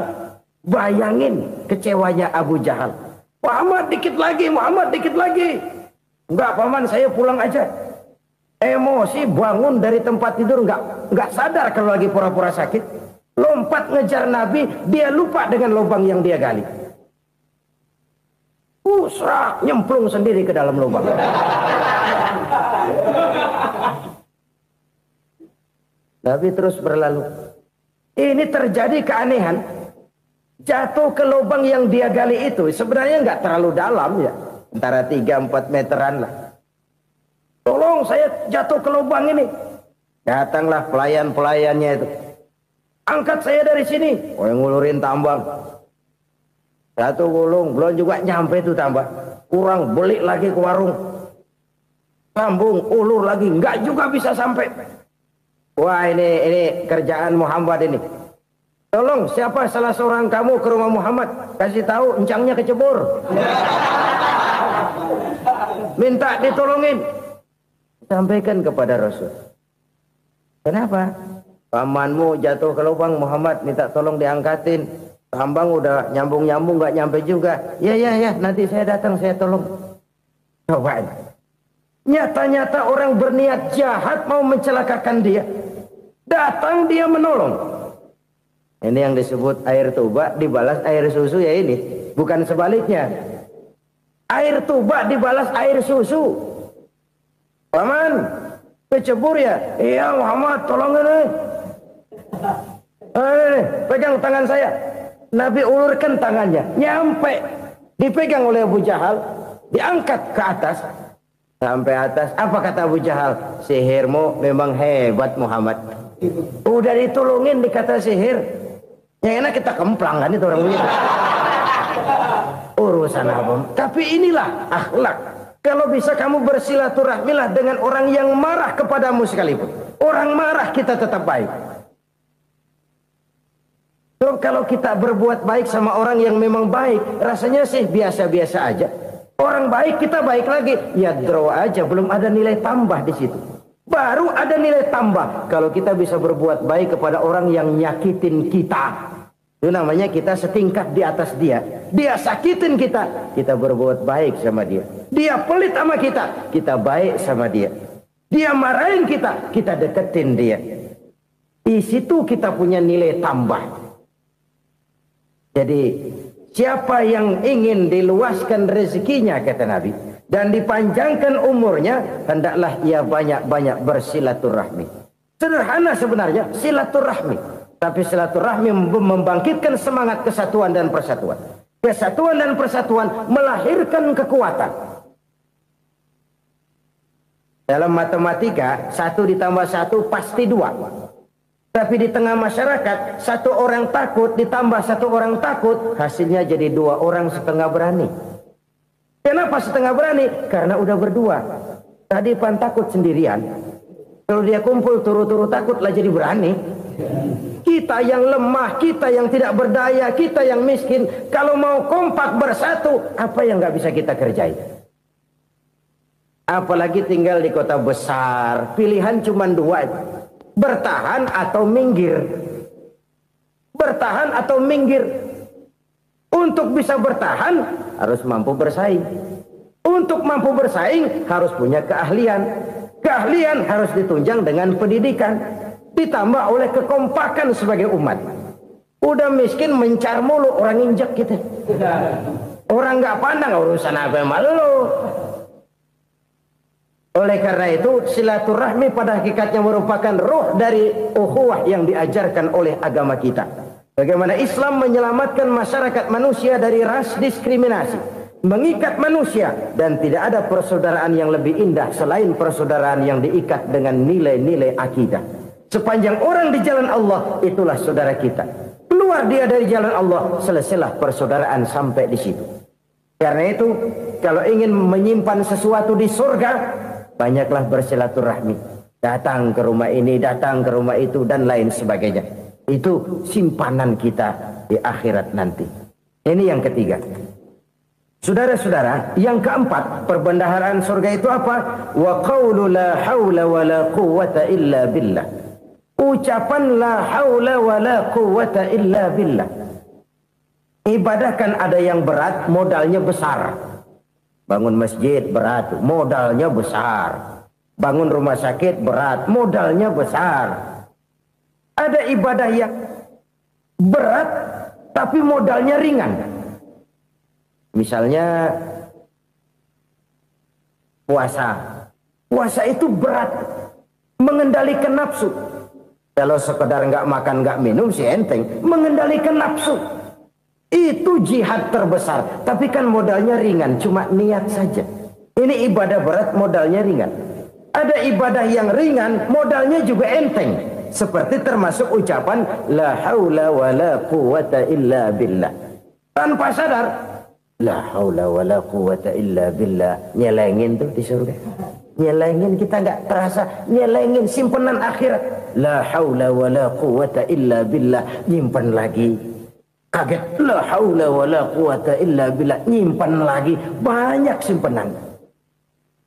Speaker 1: Bayangin kecewanya Abu Jahal. Muhammad dikit lagi, Muhammad dikit lagi. Enggak paman, saya pulang aja. Emosi bangun dari tempat tidur, enggak sadar kalau lagi pura-pura sakit. Lompat ngejar Nabi, dia lupa dengan lubang yang dia gali. Serak, nyemplung sendiri ke dalam lubang. Nabi terus berlalu. Ini terjadi keanehan. Jatuh ke lubang yang dia gali itu sebenarnya nggak terlalu dalam ya, antara 3-4 meteran lah. Tolong saya jatuh ke lubang ini. Datanglah pelayan-pelayannya itu. Angkat saya dari sini. Oh, yang ngulurin tambang. Satu gulung, belum juga nyampe itu tambang. Kurang, beli lagi ke warung. Sambung, ulur lagi, nggak juga bisa sampai. Wah, ini kerjaan Muhammad ini. Tolong, siapa salah seorang kamu ke rumah Muhammad, kasih tahu encangnya kecebur. Minta ditolongin. Sampaikan kepada Rasul. Kenapa? Pamanmu jatuh ke lubang, Muhammad minta tolong diangkatin. Tambang udah nyambung-nyambung nggak nyampe juga. Ya, nanti saya datang, saya tolong. Coba. Nyata-nyata orang berniat jahat mau mencelakakan dia. Datang dia menolong. Ini yang disebut air tuba dibalas air susu ya ini. Bukan sebaliknya. Air tuba dibalas air susu. Paman, kecebur ya? Iya Muhammad, tolong ini. Pegang tangan saya. Nabi ulurkan tangannya. Nyampe. Dipegang oleh Abu Jahal. Diangkat ke atas. Sampai atas. Apa kata Abu Jahal? Sihirmu memang hebat Muhammad. Udah ditolongin dikata sihir. Yang enak kita kemplang kan itu orang begitu. Urusan apa? Tapi inilah akhlak. Kalau bisa kamu bersilaturahmilah dengan orang yang marah kepadamu sekalipun. Orang marah kita tetap baik. So, kalau kita berbuat baik sama orang yang memang baik, rasanya sih biasa-biasa aja. Orang baik kita baik lagi. Ya draw aja, belum ada nilai tambah di situ. Baru ada nilai tambah kalau kita bisa berbuat baik kepada orang yang nyakitin kita. Itu namanya kita setingkat di atas dia. Dia sakitin kita, kita berbuat baik sama dia. Dia pelit sama kita, kita baik sama dia. Dia marahin kita, kita deketin dia. Di situ kita punya nilai tambah. Jadi siapa yang ingin diluaskan rezekinya kata Nabi dan dipanjangkan umurnya, hendaklah ia banyak-banyak bersilaturahmi. Sederhana sebenarnya silaturahmi. Tapi silaturahmi membangkitkan semangat kesatuan dan persatuan. Kesatuan dan persatuan melahirkan kekuatan. Dalam matematika, 1 ditambah 1 pasti 2. Tapi di tengah masyarakat, 1 orang takut ditambah 1 orang takut, hasilnya jadi 2 orang setengah berani. Kenapa setengah berani? Karena udah berdua. Tadi pan takut sendirian. Kalau dia kumpul turu-turu takut lah jadi berani. Kita yang lemah, kita yang tidak berdaya, kita yang miskin, kalau mau kompak bersatu, apa yang nggak bisa kita kerjain? Apalagi tinggal di kota besar, pilihan cuma 2, bertahan atau minggir. Bertahan atau minggir. Untuk bisa bertahan harus mampu bersaing. Untuk mampu bersaing harus punya keahlian. Keahlian harus ditunjang dengan pendidikan. Ditambah oleh kekompakan sebagai umat. Udah miskin mencar mulu, orang injek gitu. Orang nggak pandang urusan apa malu. Oleh karena itu silaturahmi pada hakikatnya merupakan roh dari ukhuwah yang diajarkan oleh agama kita. Bagaimana Islam menyelamatkan masyarakat manusia dari ras diskriminasi, mengikat manusia, dan tidak ada persaudaraan yang lebih indah selain persaudaraan yang diikat dengan nilai-nilai akidah. Sepanjang orang di jalan Allah, itulah saudara kita. Keluar dia dari jalan Allah, selesailah persaudaraan sampai di situ. Karena itu, kalau ingin menyimpan sesuatu di surga, banyaklah bersilaturahmi. Datang ke rumah ini, datang ke rumah itu, dan lain sebagainya. Itu simpanan kita di akhirat nanti. Ini yang ketiga. Saudara-saudara, yang keempat, perbendaharaan surga itu apa? Wa qawlu la hawla wa la quwwata illa billah. Ucapan la haula wa la quwwata illa billah. Ibadah kan ada yang berat, modalnya besar. Bangun masjid berat, modalnya besar. Bangun rumah sakit berat, modalnya besar. Ada ibadah yang berat tapi modalnya ringan. Misalnya puasa. Puasa itu berat, mengendalikan nafsu. Kalau sekedar nggak makan nggak minum sih enteng, mengendalikan nafsu itu jihad terbesar. Tapi kan modalnya ringan, cuma niat saja. Ini ibadah berat, modalnya ringan. Ada ibadah yang ringan, modalnya juga enteng. Seperti termasuk ucapan la haula wa la quwwata illa billah. Tanpa sadar, la haula wa la quwwata illa billah, nyelengin tuh di surga. Nyelengin, kita nggak terasa nyelengin simpenan akhirat. La haula wa la quwwata illa billah, nyimpan lagi. Kaget, la haula wa la quwwata illa billah, nyimpan lagi. Banyak simpanan.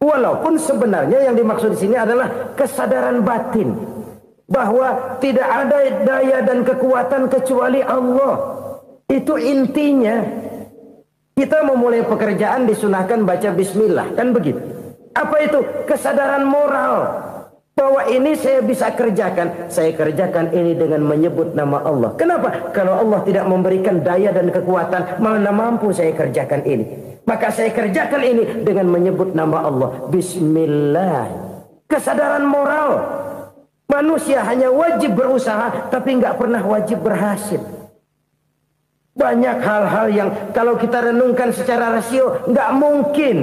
Speaker 1: Walaupun sebenarnya yang dimaksud di sini adalah kesadaran batin bahwa tidak ada daya dan kekuatan kecuali Allah. Itu intinya. Kita memulai pekerjaan disunahkan baca bismillah, kan begitu. Apa itu? Kesadaran moral. Bahwa ini saya bisa kerjakan. Saya kerjakan ini dengan menyebut nama Allah. Kenapa? Kalau Allah tidak memberikan daya dan kekuatan, mana mampu saya kerjakan ini. Maka saya kerjakan ini dengan menyebut nama Allah. Bismillah. Kesadaran moral. Manusia hanya wajib berusaha, tapi nggak pernah wajib berhasil. Banyak hal-hal yang kalau kita renungkan secara rasio nggak mungkin,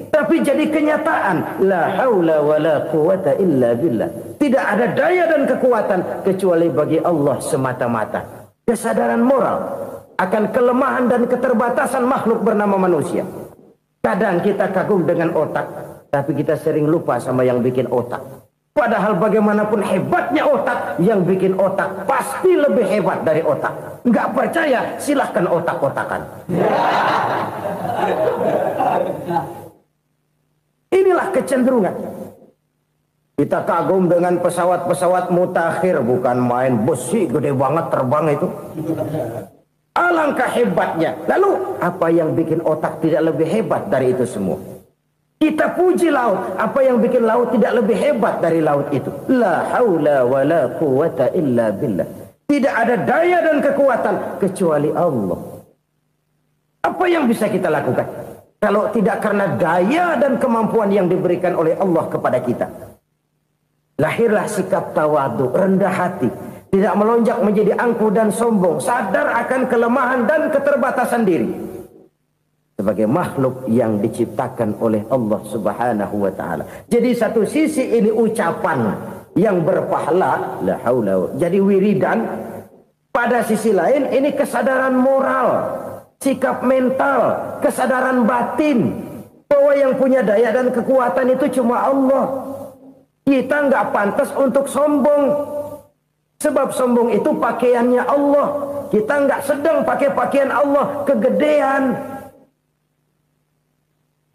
Speaker 1: tapi jadi kenyataan. La haula wala quwata illa billah. Tidak ada daya dan kekuatan kecuali bagi Allah semata-mata. Kesadaran moral akan kelemahan dan keterbatasan makhluk bernama manusia. Kadang kita kagum dengan otak, tapi kita sering lupa sama yang bikin otak. Padahal bagaimanapun hebatnya otak, yang bikin otak pasti lebih hebat dari otak. Nggak percaya, silahkan otak-otakan. Inilah kecenderungan. Kita kagum dengan pesawat-pesawat mutakhir, bukan main, besi gede banget terbang itu. Alangkah hebatnya. Lalu apa yang bikin otak tidak lebih hebat dari itu semua? Kita puji laut, apa yang bikin laut tidak lebih hebat dari laut itu? La haula wala quwata illa billah. Tidak ada daya dan kekuatan kecuali Allah. Apa yang bisa kita lakukan kalau tidak karena daya dan kemampuan yang diberikan oleh Allah kepada kita? Lahirlah sikap tawadu, rendah hati, tidak melonjak menjadi angkuh dan sombong, sadar akan kelemahan dan keterbatasan diri. Sebagai makhluk yang diciptakan oleh Allah Subhanahu wa ta'ala. Jadi satu sisi ini ucapan yang berpahala, la haula, jadi wiridan. Pada sisi lain ini kesadaran moral, sikap mental, kesadaran batin, bahwa yang punya daya dan kekuatan itu cuma Allah. Kita nggak pantas untuk sombong, sebab sombong itu pakaiannya Allah. Kita nggak sedang pakai pakaian Allah, kegedean.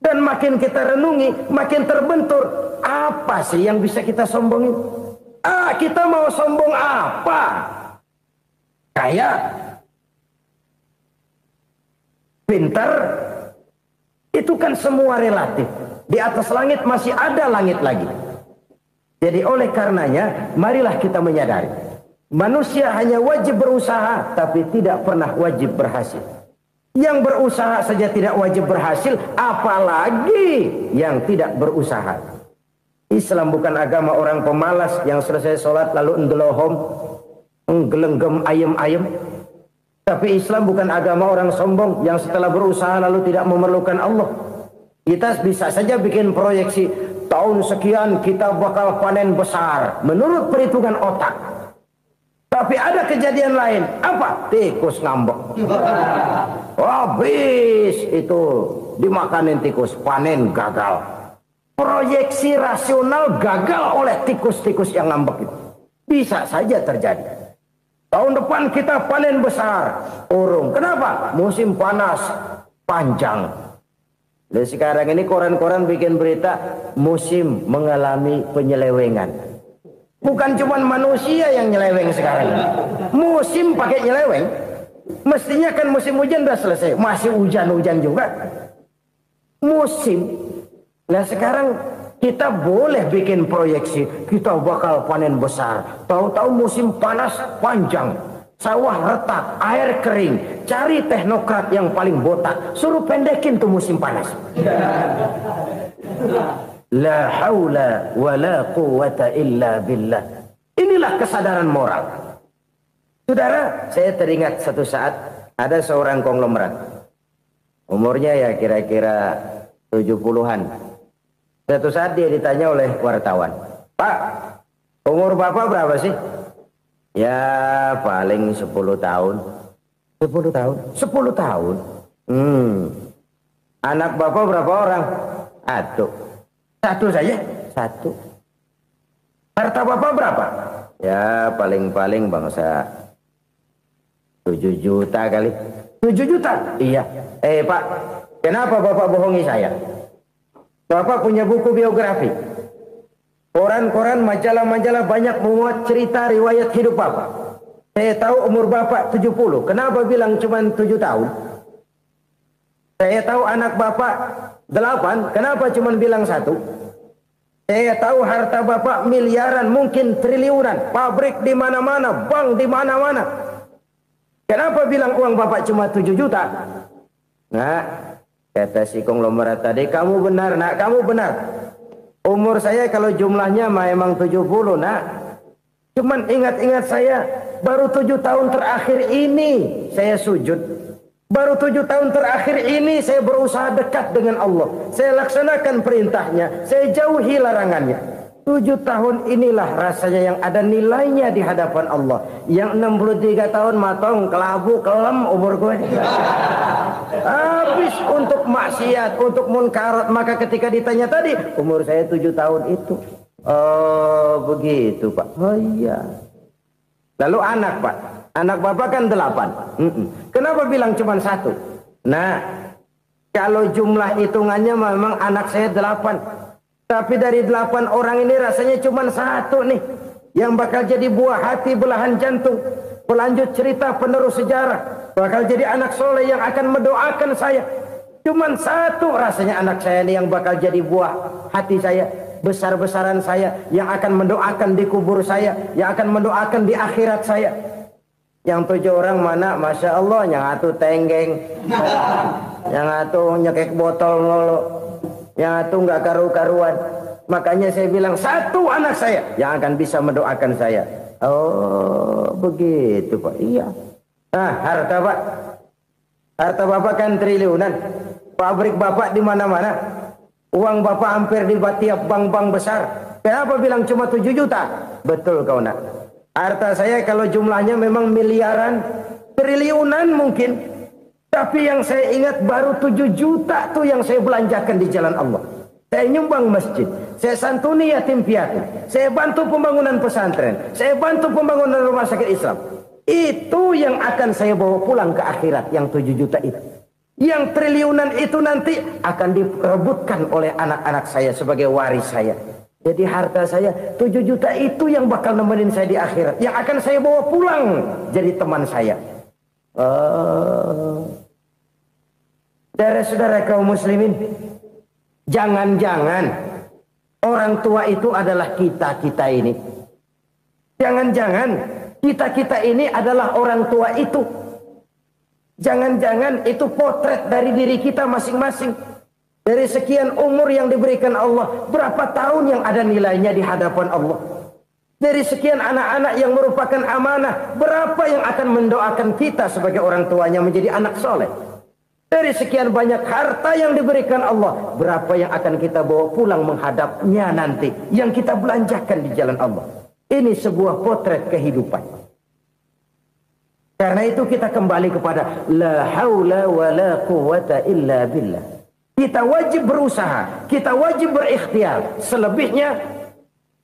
Speaker 1: Dan makin kita renungi, makin terbentur. Apa sih yang bisa kita sombongin? Kita mau sombong apa? Kaya? Pintar? Itu kan semua relatif. Di atas langit masih ada langit lagi. Jadi oleh karenanya, marilah kita menyadari. Manusia hanya wajib berusaha, tapi tidak pernah wajib berhasil. Yang berusaha saja tidak wajib berhasil, apalagi yang tidak berusaha. Islam bukan agama orang pemalas yang selesai sholat lalu endelohom, nggelenggem ayem-ayem. Tapi Islam bukan agama orang sombong yang setelah berusaha lalu tidak memerlukan Allah. Kita bisa saja bikin proyeksi, tahun sekian kita bakal panen besar menurut perhitungan otak. Tapi ada kejadian lain. Apa? Tikus ngambek. Habis itu dimakanin tikus, panen gagal. Proyeksi rasional gagal oleh tikus-tikus yang ngambek itu. Bisa saja terjadi. Tahun depan kita panen besar, urung. Kenapa? Musim panas panjang. Dan sekarang ini koran-koran bikin berita musim mengalami penyelewengan. Bukan cuma manusia yang nyeleweng sekarang. Musim pakai nyeleweng. Mestinya kan musim hujan udah selesai. Masih hujan-hujan juga. Musim. Nah sekarang kita boleh bikin proyeksi. Kita bakal panen besar. Tahu-tahu musim panas panjang. Sawah retak, air kering. Cari teknokrat yang paling botak. Suruh pendekin tuh musim panas. La haula wa la quwata illa billah. Inilah kesadaran moral. Saudara, saya teringat satu saat ada seorang konglomerat. Umurnya ya kira-kira 70-an. Satu saat dia ditanya oleh wartawan, "Pak, umur Bapak berapa sih?" "Ya paling 10 tahun." 10 tahun? 10 tahun? Anak Bapak berapa orang? Satu saja? Satu. Harta Bapak berapa? Ya paling-paling bangsa 7 juta kali. 7 juta? Iya. Pak, kenapa Bapak bohongi saya? Bapak punya buku biografi. Koran-koran, majalah-majalah banyak memuat cerita riwayat hidup Bapak. Saya tahu umur Bapak 70. Kenapa bilang cuma 7 tahun? Saya tahu anak Bapak 8. Kenapa cuma bilang 1? Saya tahu harta bapak miliaran, mungkin triliunan, pabrik di mana-mana, bank di mana-mana. Kenapa bilang uang bapak cuma 7 juta? Nah, kata si konglomerat tadi, kamu benar nak, kamu benar. Umur saya kalau jumlahnya memang 70 nak. Cuman ingat-ingat saya, baru 7 tahun terakhir ini saya sujud. Baru 7 tahun terakhir ini saya berusaha dekat dengan Allah. Saya laksanakan perintahnya, saya jauhi larangannya. 7 tahun inilah rasanya yang ada nilainya di hadapan Allah. Yang 63 tahun matong, kelabu, kelam umur gue. Habis untuk maksiat, untuk munkarat. Maka ketika ditanya tadi, umur saya 7 tahun itu. Oh begitu Pak. Oh iya. Lalu anak Pak. Anak bapak kan 8. Kenapa bilang cuma 1? Nah, kalau jumlah hitungannya memang anak saya 8. Tapi dari 8 orang ini rasanya cuma 1 nih. Yang bakal jadi buah hati, belahan jantung. Pelanjut cerita, penerus sejarah. Bakal jadi anak soleh yang akan mendoakan saya. Cuma 1 rasanya anak saya ini yang bakal jadi buah hati saya. Besar-besaran saya. Yang akan mendoakan di kubur saya. Yang akan mendoakan di akhirat saya. Yang 7 orang mana, Masya Allah, yang atu tenggeng, yang atu nyekek botol mulu, yang atu nggak karu-karuan. Makanya saya bilang 1 anak saya yang akan bisa mendoakan saya. Oh begitu Pak. Iya. Nah harta Pak, harta bapak kan triliunan, pabrik bapak di mana-mana, uang bapak hampir di tiap bank-bank besar. Kenapa bilang cuma 7 juta? Betul kau nak. Harta saya kalau jumlahnya memang miliaran, triliunan mungkin. Tapi yang saya ingat baru 7 juta tuh yang saya belanjakan di jalan Allah. Saya nyumbang masjid, saya santuni yatim piatu, saya bantu pembangunan pesantren, saya bantu pembangunan rumah sakit Islam. Itu yang akan saya bawa pulang ke akhirat, yang 7 juta itu. Yang triliunan itu nanti akan diperebutkan oleh anak-anak saya sebagai waris saya. Jadi harta saya 7 juta itu yang bakal nemenin saya di akhirat. Yang akan saya bawa pulang jadi teman saya. Saudara-saudara kaum muslimin, jangan-jangan orang tua itu adalah kita-kita ini. Jangan-jangan kita-kita ini adalah orang tua itu. Jangan-jangan itu potret dari diri kita masing-masing. Dari sekian umur yang diberikan Allah, berapa tahun yang ada nilainya di hadapan Allah? Dari sekian anak-anak yang merupakan amanah, berapa yang akan mendoakan kita sebagai orang tuanya menjadi anak soleh? Dari sekian banyak harta yang diberikan Allah, berapa yang akan kita bawa pulang menghadapnya nanti, yang kita belanjakan di jalan Allah? Ini sebuah potret kehidupan. Karena itu kita kembali kepada la haula wa la quwwata illa billah. Kita wajib berusaha, kita wajib berikhtiar. Selebihnya,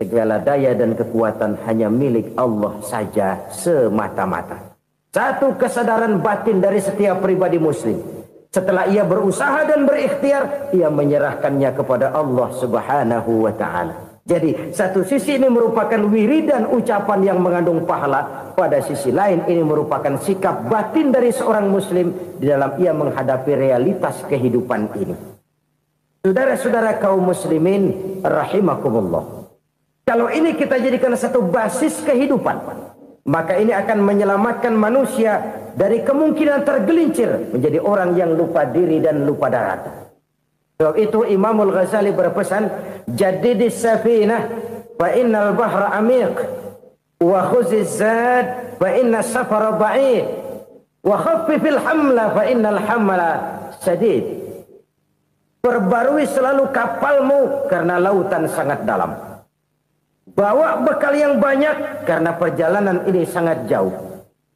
Speaker 1: segala daya dan kekuatan hanya milik Allah saja semata-mata. Satu kesadaran batin dari setiap pribadi muslim. Setelah ia berusaha dan berikhtiar, ia menyerahkannya kepada Allah Subhanahu wa ta'ala. Jadi, satu sisi ini merupakan wiridan ucapan yang mengandung pahala. Pada sisi lain, ini merupakan sikap batin dari seorang muslim di dalam ia menghadapi realitas kehidupan ini. Saudara-saudara kaum muslimin, rahimakumullah. Kalau ini kita jadikan satu basis kehidupan, maka ini akan menyelamatkan manusia dari kemungkinan tergelincir menjadi orang yang lupa diri dan lupa darat. Sebab itu Imamul Ghazali berpesan, jadidis safinah fa innal bahra amiq wa khuziz zad fa inna safara ba'id wa khaffifil hamla fa innal hamla sadid. Perbarui selalu kapalmu karena lautan sangat dalam. Bawa bekal yang banyak karena perjalanan ini sangat jauh.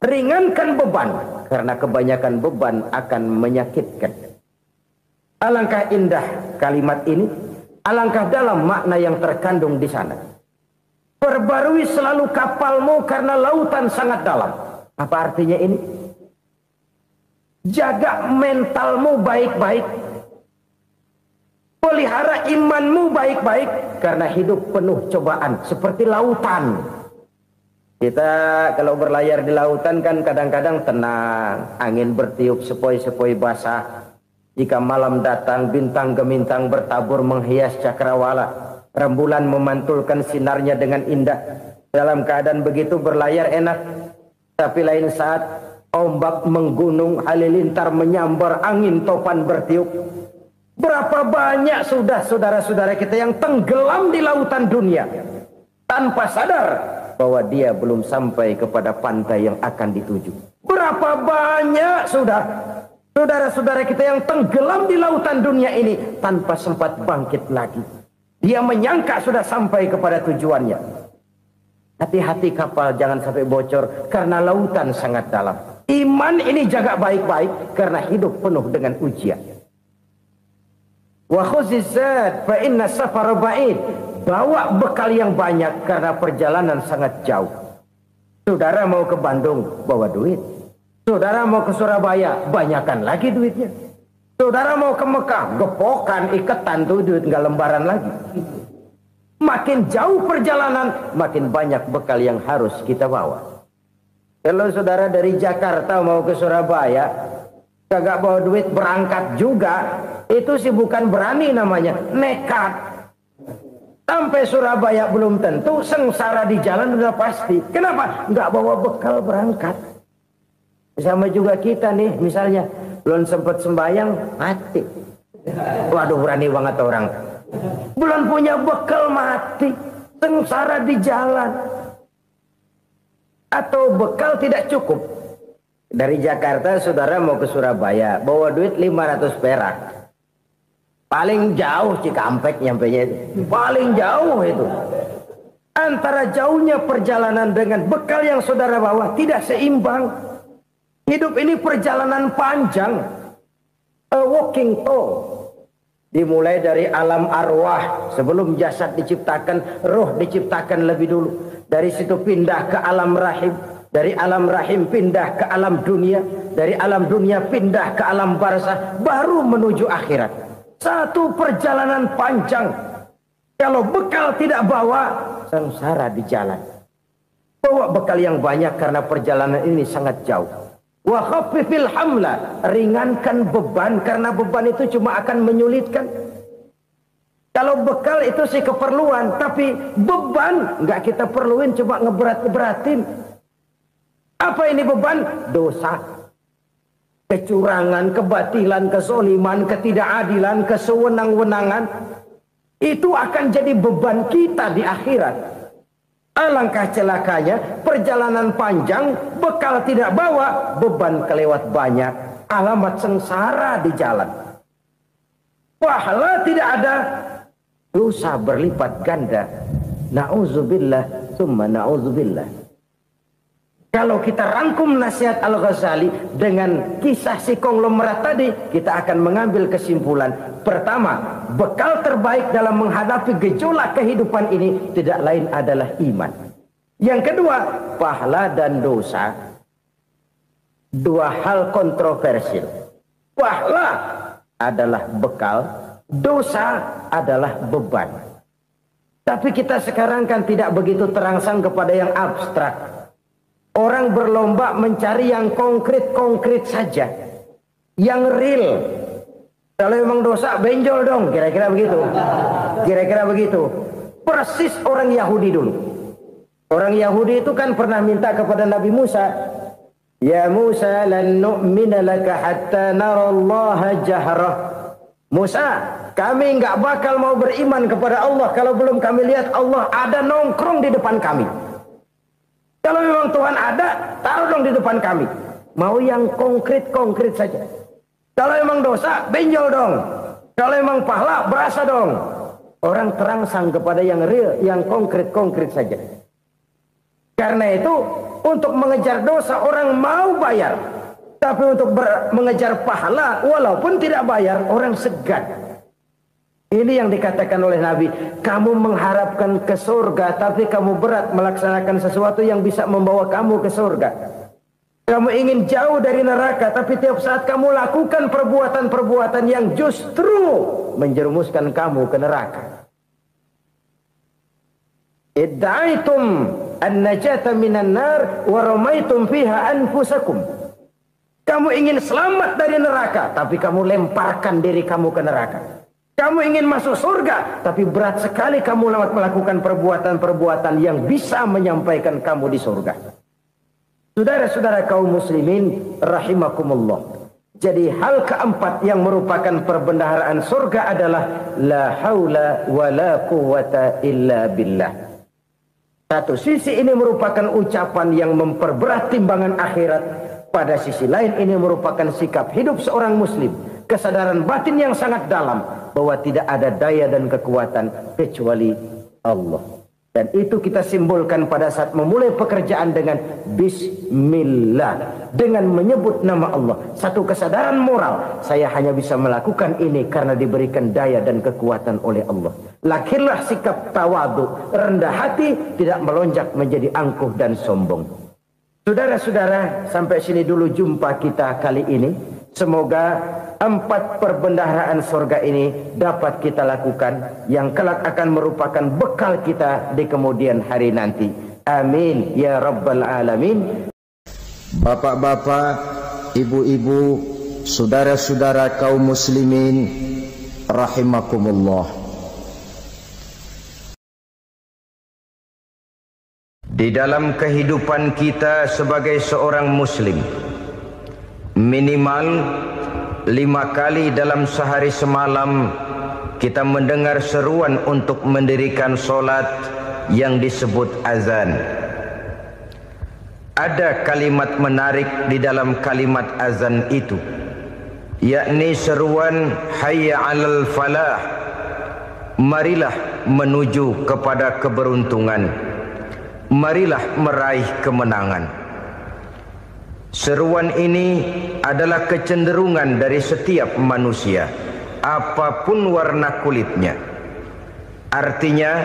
Speaker 1: Ringankan beban karena kebanyakan beban akan menyakitkan. Alangkah indah kalimat ini, alangkah dalam makna yang terkandung di sana. Perbarui selalu kapalmu karena lautan sangat dalam. Apa artinya ini? Jaga mentalmu baik-baik. Pelihara imanmu baik-baik karena hidup penuh cobaan seperti lautan. Kita kalau berlayar di lautan kan kadang-kadang tenang, angin bertiup sepoi-sepoi basah. Jika malam datang bintang gemintang bertabur menghias cakrawala. Rembulan memantulkan sinarnya dengan indah. Dalam keadaan begitu berlayar enak. Tapi lain saat ombak menggunung, halilintar menyambar, angin topan bertiup. Berapa banyak sudah saudara-saudara kita yang tenggelam di lautan dunia tanpa sadar bahwa dia belum sampai kepada pantai yang akan dituju. Berapa banyak sudah saudara-saudara kita yang tenggelam di lautan dunia ini tanpa sempat bangkit lagi. Dia menyangka sudah sampai kepada tujuannya. Hati-hati kapal jangan sampai bocor karena lautan sangat dalam. Iman ini jaga baik-baik karena hidup penuh dengan ujian. Wa khuzizat fa inna safar ba'id. Bawa bekal yang banyak karena perjalanan sangat jauh. Saudara mau ke Bandung, bawa duit. Saudara mau ke Surabaya, banyakan lagi duitnya. Saudara mau ke Mekah, gepokan, iketan tuh duit nggak lembaran lagi. Makin jauh perjalanan, makin banyak bekal yang harus kita bawa. Kalau saudara dari Jakarta mau ke Surabaya, kagak bawa duit berangkat juga, itu sih bukan berani namanya, nekat. Sampai Surabaya belum tentu, sengsara di jalan udah pasti. Kenapa? Nggak bawa bekal berangkat. Sama juga kita nih, misalnya belum sempat sembahyang, mati. Waduh, berani banget orang. Belum punya bekal, mati. Sengsara di jalan. Atau bekal tidak cukup. Dari Jakarta saudara mau ke Surabaya, bawa duit 500 perak. Paling jauh Cikampek nyampenya itu. Paling jauh itu. Antara jauhnya perjalanan dengan bekal yang saudara bawa tidak seimbang. Hidup ini perjalanan panjang. A walking tour. Dimulai dari alam arwah. Sebelum jasad diciptakan, roh diciptakan lebih dulu. Dari situ pindah ke alam rahim. Dari alam rahim pindah ke alam dunia. Dari alam dunia pindah ke alam barzah. Baru menuju akhirat. Satu perjalanan panjang. Kalau bekal tidak bawa, sengsara di jalan. Bawa bekal yang banyak karena perjalanan ini sangat jauh. Wa khaffifil hamla, ringankan beban karena beban itu cuma akan menyulitkan. Kalau bekal itu sih keperluan, tapi beban nggak kita perluin, cuma ngeberat-beratin. Apa ini beban? Dosa, kecurangan, kebatilan, kezoliman, ketidakadilan, kesewenang-wenangan. Itu akan jadi beban kita di akhirat. Alangkah celakanya, perjalanan panjang, bekal tidak bawa, beban kelewat banyak, alamat sengsara di jalan. Pahala tidak ada, dosa berlipat ganda. Na'udzubillah, summa na'udzubillah. Kalau kita rangkum nasihat Al-Ghazali dengan kisah si konglomerat tadi, kita akan mengambil kesimpulan. Pertama, bekal terbaik dalam menghadapi gejolak kehidupan ini tidak lain adalah iman. Yang kedua, pahala dan dosa. Dua hal kontroversial. Pahala adalah bekal, dosa adalah beban. Tapi kita sekarang kan tidak begitu terangsang kepada yang abstrak. Orang berlomba mencari yang konkret-konkret saja. Yang real. Kalau memang dosa, benjol dong. Kira-kira begitu. Kira-kira begitu. Persis orang Yahudi dulu. Orang Yahudi itu kan pernah minta kepada Nabi Musa. Ya Musa, lan nu'mina laka hatta narallaha jahrah. Musa, kami nggak bakal mau beriman kepada Allah kalau belum kami lihat Allah ada nongkrong di depan kami. Kalau memang Tuhan ada, taruh dong di depan kami. Mau yang konkret-konkret saja. Kalau memang dosa, benjol dong. Kalau memang pahala, berasa dong. Orang terangsang kepada yang real, yang konkret-konkret saja. Karena itu, untuk mengejar dosa, orang mau bayar. Tapi untuk mengejar pahala, walaupun tidak bayar, orang segan. Ini yang dikatakan oleh Nabi, kamu mengharapkan ke surga, tapi kamu berat melaksanakan sesuatu yang bisa membawa kamu ke surga. Kamu ingin jauh dari neraka, tapi tiap saat kamu lakukan perbuatan-perbuatan yang justru menjerumuskan kamu ke neraka. Idda'aitum an-najata minan nar wa ramaitum fiha anfusakum. Kamu ingin selamat dari neraka, tapi kamu lemparkan diri kamu ke neraka. Kamu ingin masuk surga, tapi berat sekali kamu melakukan perbuatan-perbuatan yang bisa menyampaikan kamu di surga. Saudara-saudara kaum muslimin rahimakumullah. Jadi hal keempat yang merupakan perbendaharaan surga adalah la haula wa la quwwata illa billah. Satu sisi ini merupakan ucapan yang memperberat timbangan akhirat. Pada sisi lain ini merupakan sikap hidup seorang muslim. Kesadaran batin yang sangat dalam bahwa tidak ada daya dan kekuatan kecuali Allah. Dan itu kita simbolkan pada saat memulai pekerjaan dengan Bismillah. Dengan menyebut nama Allah. Satu kesadaran moral. Saya hanya bisa melakukan ini karena diberikan daya dan kekuatan oleh Allah. Lahirlah sikap tawadu, rendah hati, tidak melonjak menjadi angkuh dan sombong. Saudara-saudara, sampai sini dulu jumpa kita kali ini. Semoga 4 perbendaharaan surga ini dapat kita lakukan, yang kelak akan merupakan bekal kita di kemudian hari nanti. Amin ya rabbal alamin. Bapak-bapak, ibu-ibu, saudara-saudara kaum muslimin rahimakumullah. Di dalam kehidupan kita sebagai seorang muslim, minimal 5 kali dalam sehari semalam kita mendengar seruan untuk mendirikan solat yang disebut azan. Ada kalimat menarik di dalam kalimat azan itu, yakni seruan hayya 'alal falah, marilah menuju kepada keberuntungan, marilah meraih kemenangan. Seruan ini adalah kecenderungan dari setiap manusia, apapun warna kulitnya. Artinya,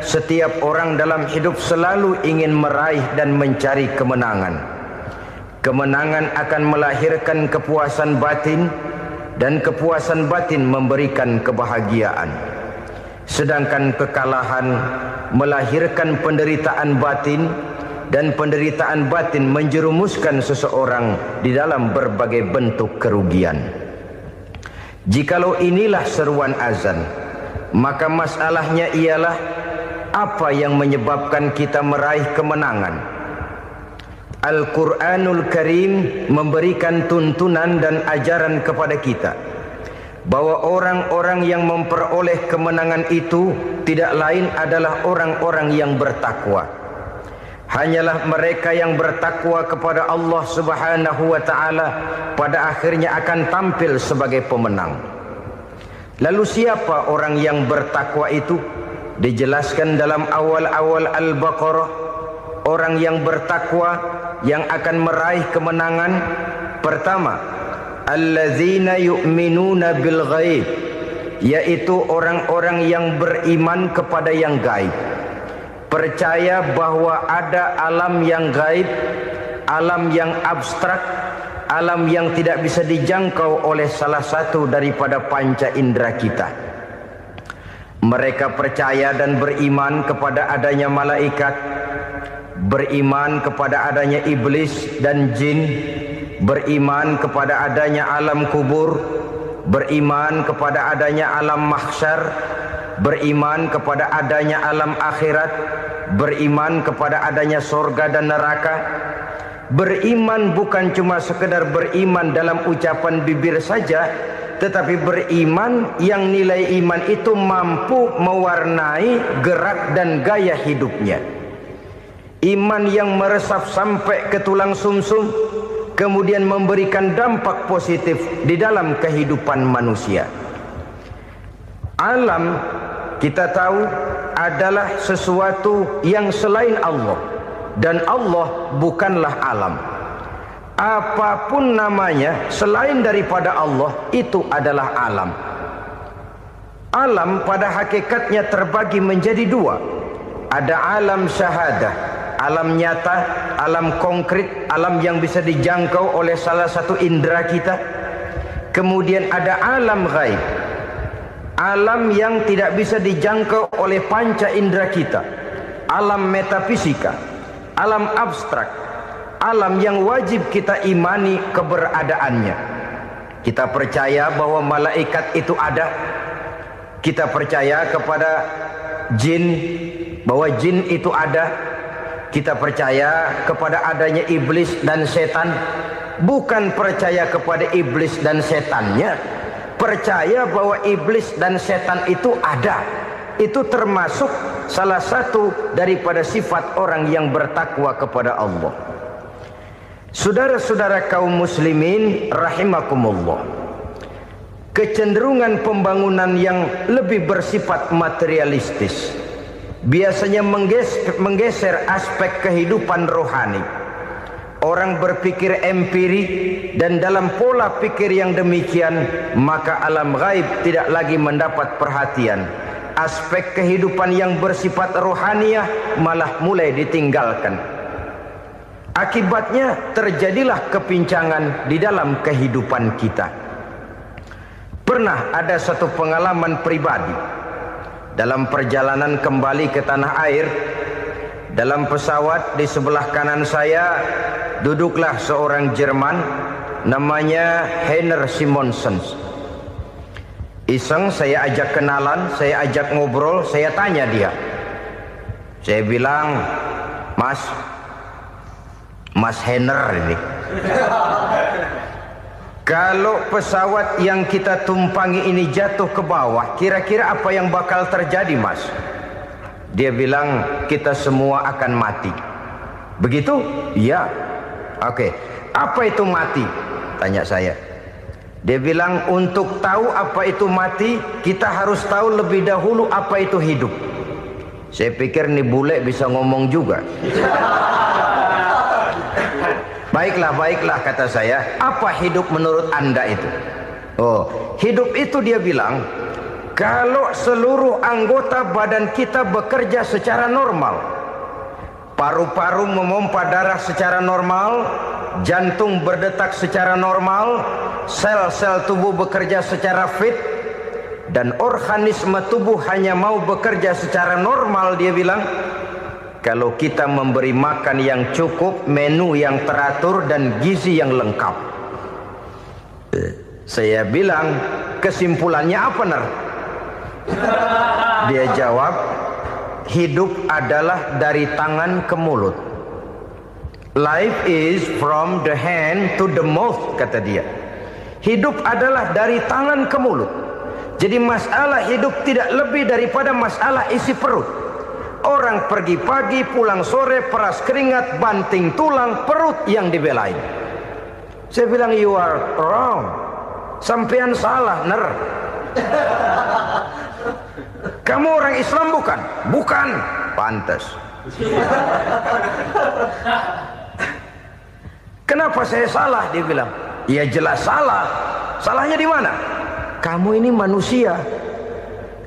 Speaker 1: setiap orang dalam hidup selalu ingin meraih dan mencari kemenangan. Kemenangan akan melahirkan kepuasan batin, dan kepuasan batin memberikan kebahagiaan. Sedangkan kekalahan melahirkan penderitaan batin, dan penderitaan batin menjerumuskan seseorang di dalam berbagai bentuk kerugian. Jikalau inilah seruan azan, maka masalahnya ialah apa yang menyebabkan kita meraih kemenangan. Al-Quranul Karim memberikan tuntunan dan ajaran kepada kita bahwa orang-orang yang memperoleh kemenangan itu tidak lain adalah orang-orang yang bertakwa. Hanyalah mereka yang bertakwa kepada Allah Subhanahu wa ta'ala pada akhirnya akan tampil sebagai pemenang. Lalu siapa orang yang bertakwa itu? Dijelaskan dalam awal-awal Al-Baqarah, orang yang bertakwa yang akan meraih kemenangan. Pertama, allazina yu'minuna bil ghaib, yaitu orang-orang yang beriman kepada yang gaib. Percaya bahwa ada alam yang gaib, alam yang abstrak, alam yang tidak bisa dijangkau oleh salah satu daripada panca indera kita. Mereka percaya dan beriman kepada adanya malaikat, beriman kepada adanya iblis dan jin, beriman kepada adanya alam kubur, beriman kepada adanya alam mahsyar, beriman kepada adanya alam akhirat, beriman kepada adanya surga dan neraka. Beriman bukan cuma sekedar beriman dalam ucapan bibir saja, tetapi beriman yang nilai iman itu mampu mewarnai gerak dan gaya hidupnya. Iman yang meresap sampai ke tulang sumsum, kemudian memberikan dampak positif di dalam kehidupan manusia. Alam, kita tahu, adalah sesuatu yang selain Allah, dan Allah bukanlah alam. Apapun namanya selain daripada Allah, itu adalah alam. Alam pada hakikatnya terbagi menjadi 2. Ada alam syahadah, alam nyata, alam konkret, alam yang bisa dijangkau oleh salah satu indera kita. Kemudian ada alam ghaib, alam yang tidak bisa dijangkau oleh panca indera kita, alam metafisika, alam abstrak, alam yang wajib kita imani keberadaannya. Kita percaya bahwa malaikat itu ada, Kita percaya kepada jin, bahwa jin itu ada. Kita percaya kepada adanya iblis dan setan. Bukan percaya kepada iblis dan setannya, percaya bahwa iblis dan setan itu ada. Itu termasuk salah satu daripada sifat orang yang bertakwa kepada Allah. Saudara-saudara kaum muslimin rahimakumullah, kecenderungan pembangunan yang lebih bersifat materialistis biasanya menggeser aspek kehidupan rohani. Orang berpikir empiri, dan dalam pola pikir yang demikian maka alam gaib tidak lagi mendapat perhatian. Aspek kehidupan yang bersifat rohaniah malah mulai ditinggalkan. Akibatnya terjadilah kepincangan di dalam kehidupan kita. Pernah ada satu pengalaman pribadi dalam perjalanan kembali ke tanah air. Dalam pesawat di sebelah kanan saya duduklah seorang Jerman namanya Heiner Simonsen. Iseng saya ajak kenalan, saya ajak ngobrol, saya tanya dia. Saya bilang, Mas Heiner ini, kalau pesawat yang kita tumpangi ini jatuh ke bawah, kira-kira apa yang bakal terjadi, Mas? Dia bilang, kita semua akan mati. Begitu? Iya. Oke. Apa itu mati? Tanya saya. Dia bilang, untuk tahu apa itu mati, kita harus tahu lebih dahulu apa itu hidup. Saya pikir nih bule bisa ngomong juga. Baiklah kata saya. Apa hidup menurut Anda itu? Oh, hidup itu dia bilang, kalau seluruh anggota badan kita bekerja secara normal, paru-paru memompa darah secara normal, jantung berdetak secara normal, sel-sel tubuh bekerja secara fit, dan organisme tubuh hanya mau bekerja secara normal, dia bilang, kalau kita memberi makan yang cukup, menu yang teratur, dan gizi yang lengkap. Saya bilang, kesimpulannya apa, Ner? Dia jawab, hidup adalah dari tangan ke mulut. Life is from the hand to the mouth, kata dia. Hidup adalah dari tangan ke mulut. Jadi masalah hidup tidak lebih daripada masalah isi perut. Orang pergi pagi, pulang sore, peras keringat, banting tulang, perut yang dibelain. Saya bilang, you are wrong. Sampean salah, Ner. Kamu orang Islam bukan? Bukan. Pantas. Kenapa saya salah? Dia bilang. Ya jelas salah. Salahnya di mana? Kamu ini manusia.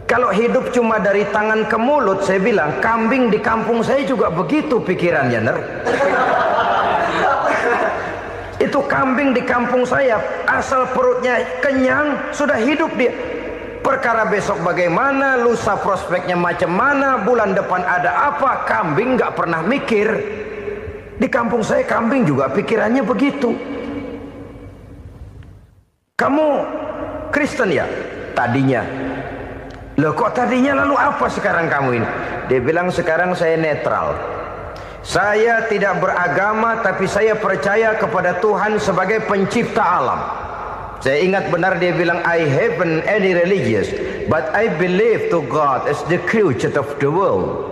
Speaker 1: Kalau hidup cuma dari tangan ke mulut, saya bilang, kambing di kampung saya juga begitu pikirannya, Ner. Itu kambing di kampung saya, asal perutnya kenyang, sudah hidup dia. Perkara besok bagaimana, lusa prospeknya macam mana, bulan depan ada apa, kambing nggak pernah mikir. Di kampung saya kambing juga pikirannya begitu. Kamu Kristen ya? Tadinya. Loh kok tadinya, lalu apa sekarang kamu ini? Dia bilang, sekarang saya netral. Saya tidak beragama, tapi saya percaya kepada Tuhan sebagai pencipta alam. Saya ingat benar dia bilang, I haven't any religious, but I believe to God as the creator of the world.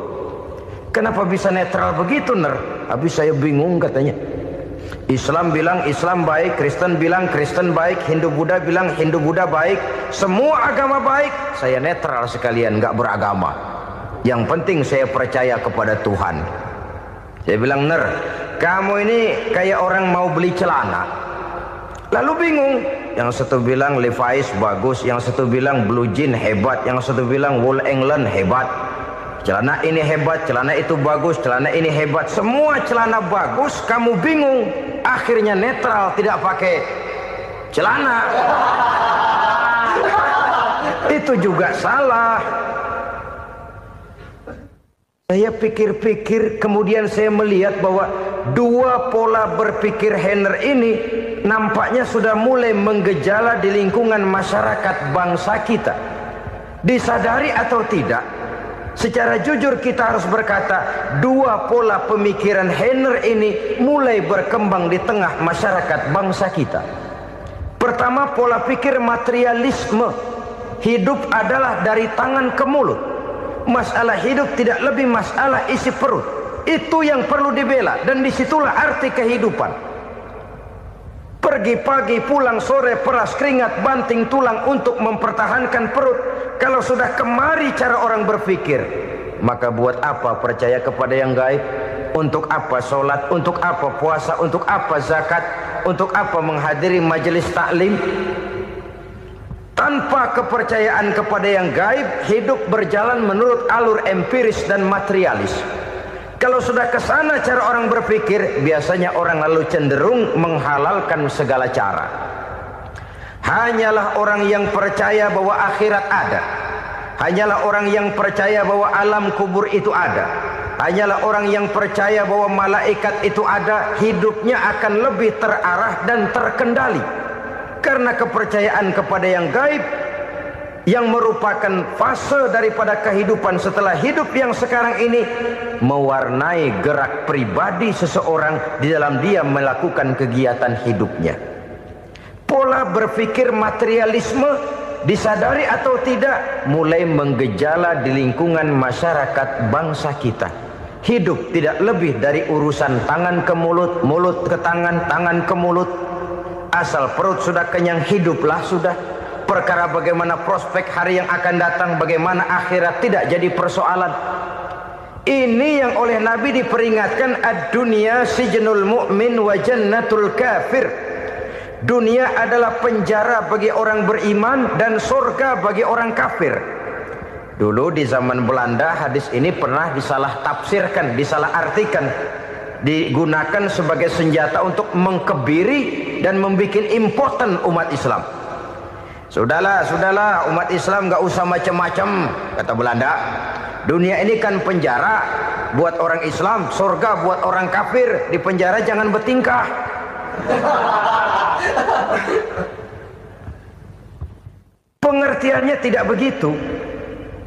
Speaker 1: Kenapa bisa netral begitu, Ner? Habis saya bingung katanya. Islam bilang Islam baik, Kristen bilang Kristen baik, Hindu Buddha bilang Hindu Buddha baik, semua agama baik. Saya netral sekalian, nggak beragama. Yang penting saya percaya kepada Tuhan. Saya bilang, Ner, kamu ini kayak orang mau beli celana, lalu bingung. Yang satu bilang Levi's bagus, yang satu bilang Blue Jean hebat, yang satu bilang Wool England hebat. Celana ini hebat, celana itu bagus, celana ini hebat. Semua celana bagus, kamu bingung. Akhirnya netral, tidak pakai celana. Itu juga salah. Saya pikir-pikir, kemudian saya melihat bahwa dua pola berpikir Heiner ini nampaknya sudah mulai menggejala di lingkungan masyarakat bangsa kita. Disadari atau tidak, secara jujur kita harus berkata, dua pola pemikiran Heiner ini mulai berkembang di tengah masyarakat bangsa kita. Pertama, pola pikir materialisme. Hidup adalah dari tangan ke mulut. Masalah hidup tidak lebih masalah isi perut. Itu yang perlu dibela, dan disitulah arti kehidupan. Pergi pagi, pulang sore, peras keringat, banting tulang untuk mempertahankan perut. Kalau sudah kemari cara orang berpikir, maka buat apa percaya kepada yang gaib? Untuk apa sholat? Untuk apa puasa? Untuk apa zakat? Untuk apa menghadiri majelis taklim? Tanpa kepercayaan kepada yang gaib, hidup berjalan menurut alur empiris dan materialis. Kalau sudah ke sana cara orang berpikir, biasanya orang lalu cenderung menghalalkan segala cara. Hanyalah orang yang percaya bahwa akhirat ada. Hanyalah orang yang percaya bahwa alam kubur itu ada. Hanyalah orang yang percaya bahwa malaikat itu ada, hidupnya akan lebih terarah dan terkendali. Karena kepercayaan kepada yang gaib, yang merupakan fase daripada kehidupan setelah hidup yang sekarang ini, mewarnai gerak pribadi seseorang di dalam dia melakukan kegiatan hidupnya. Pola berpikir materialisme, disadari atau tidak, mulai menggejala di lingkungan masyarakat bangsa kita. Hidup tidak lebih dari urusan tangan ke mulut, mulut ke tangan, tangan ke mulut. Asal perut sudah kenyang, hiduplah sudah. Perkara bagaimana prospek hari yang akan datang, bagaimana akhirat, tidak jadi persoalan. Ini yang oleh Nabi diperingatkan, ad-dunya sijnul mu'min wa jannatul kafir. Dunia adalah penjara bagi orang beriman dan surga bagi orang kafir. Dulu di zaman Belanda hadis ini pernah disalah tafsirkan, disalah artikan, digunakan sebagai senjata untuk mengkebiri dan membuat impoten umat Islam. Sudahlah umat Islam gak usah macam-macam, kata Belanda. Dunia ini kan penjara buat orang Islam, surga buat orang kafir. Di penjara jangan bertingkah. Pengertiannya tidak begitu.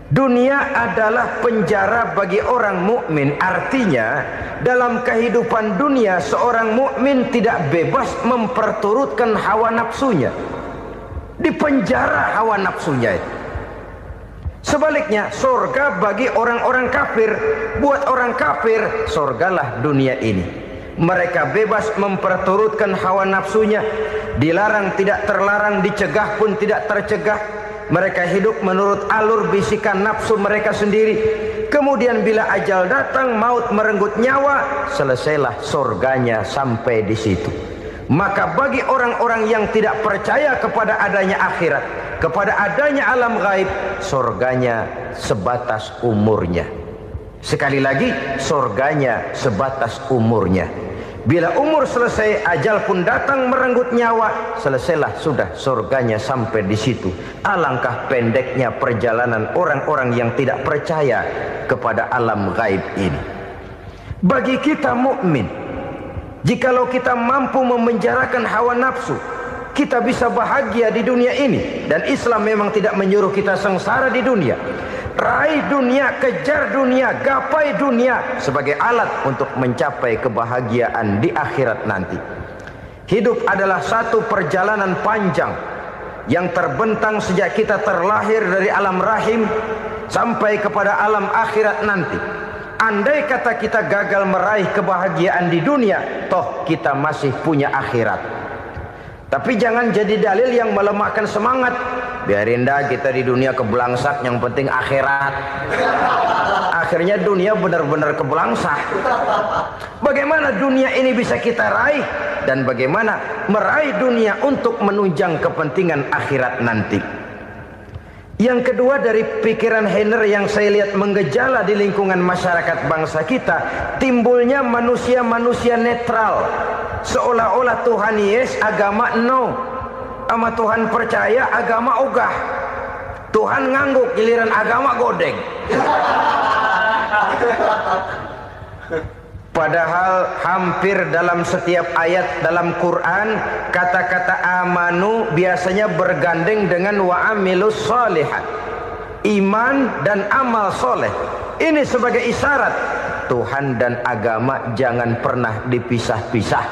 Speaker 1: Dunia adalah penjara bagi orang mukmin. Artinya dalam kehidupan dunia seorang mukmin tidak bebas memperturutkan hawa nafsunya. Di penjara hawa nafsunya itu. Sebaliknya surga bagi orang-orang kafir. Buat orang kafir, surgalah dunia ini. Mereka bebas memperturutkan hawa nafsunya. Dilarang tidak terlarang, dicegah pun tidak tercegah. Mereka hidup menurut alur bisikan nafsu mereka sendiri. Kemudian bila ajal datang, maut merenggut nyawa, selesailah surganya sampai di situ. Maka bagi orang-orang yang tidak percaya kepada adanya akhirat, kepada adanya alam gaib, surganya sebatas umurnya. Sekali lagi, surganya sebatas umurnya. Bila umur selesai, ajal pun datang merenggut nyawa, selesailah sudah surganya sampai di situ. Alangkah pendeknya perjalanan orang-orang yang tidak percaya kepada alam gaib ini. Bagi kita mukmin, jikalau kita mampu memenjarakan hawa nafsu, kita bisa bahagia di dunia ini. Dan Islam memang tidak menyuruh kita sengsara di dunia. Raih dunia, kejar dunia, gapai dunia sebagai alat untuk mencapai kebahagiaan di akhirat nanti. Hidup adalah satu perjalanan panjang yang terbentang sejak kita terlahir dari alam rahim sampai kepada alam akhirat nanti. Andai kata kita gagal meraih kebahagiaan di dunia, toh kita masih punya akhirat. Tapi jangan jadi dalil yang melemahkan semangat. Biarin dah kita di dunia kebelangsak, yang penting akhirat. Akhirnya dunia benar-benar kebelangsak. Bagaimana dunia ini bisa kita raih, dan bagaimana meraih dunia untuk menunjang kepentingan akhirat nanti. Yang kedua dari pikiran Heiner yang saya lihat menggejala di lingkungan masyarakat bangsa kita, timbulnya manusia-manusia netral. Seolah-olah Tuhan yes, agama no. Sama Tuhan percaya, agama ogah. Tuhan ngangguk, giliran agama godeng. Padahal hampir dalam setiap ayat dalam Quran, kata-kata amanu biasanya bergandeng dengan wa amilus shalihat. iman dan amal soleh. Ini sebagai isyarat Tuhan dan agama jangan pernah dipisah-pisah.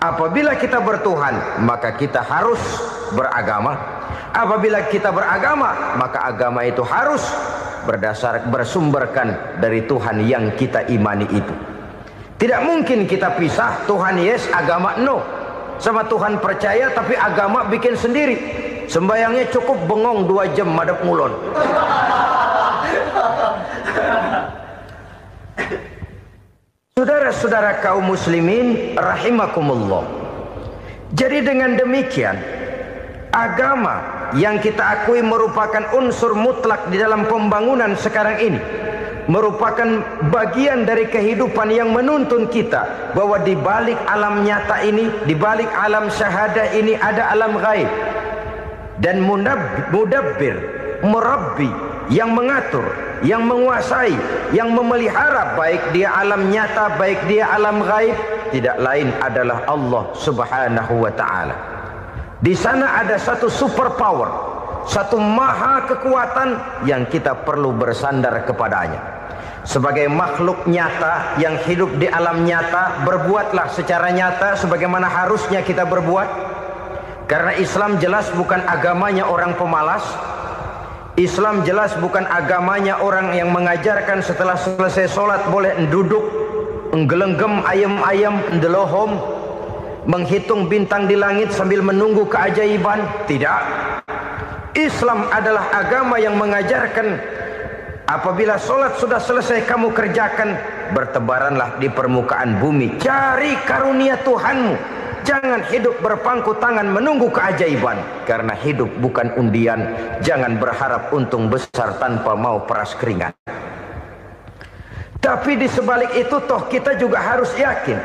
Speaker 1: Apabila kita bertuhan, maka kita harus beragama. Apabila kita beragama, maka agama itu harus bersumberkan dari Tuhan yang kita imani itu. Tidak mungkin kita pisah, Tuhan yes, agama no. Sama Tuhan percaya tapi agama bikin sendiri. Sembayangnya cukup bengong 2 jam madep ngulon. Saudara-saudara kaum muslimin rahimakumullah. Jadi dengan demikian, agama yang kita akui merupakan unsur mutlak di dalam pembangunan sekarang ini, merupakan bagian dari kehidupan yang menuntun kita bahwa di balik alam nyata ini, di balik alam syahadah ini ada alam gaib. Dan mudabbir, murabbi, yang mengatur, yang menguasai, yang memelihara baik dia alam nyata, baik dia alam gaib, tidak lain adalah Allah Subhanahu wa taala. Di sana ada satu super power, satu maha kekuatan yang kita perlu bersandar kepadanya. Sebagai makhluk nyata yang hidup di alam nyata, berbuatlah secara nyata sebagaimana harusnya kita berbuat. Karena Islam jelas bukan agamanya orang pemalas. Islam jelas bukan agamanya orang yang mengajarkan setelah selesai sholat boleh duduk, nggelenggem ayam-ayam, ndelohom, menghitung bintang di langit sambil menunggu keajaiban. Tidak. Islam adalah agama yang mengajarkan apabila sholat sudah selesai kamu kerjakan, bertebaranlah di permukaan bumi, cari karunia Tuhanmu. Jangan hidup berpangku tangan menunggu keajaiban. Karena hidup bukan undian. Jangan berharap untung besar tanpa mau peras keringat. Tapi di sebalik itu toh kita juga harus yakin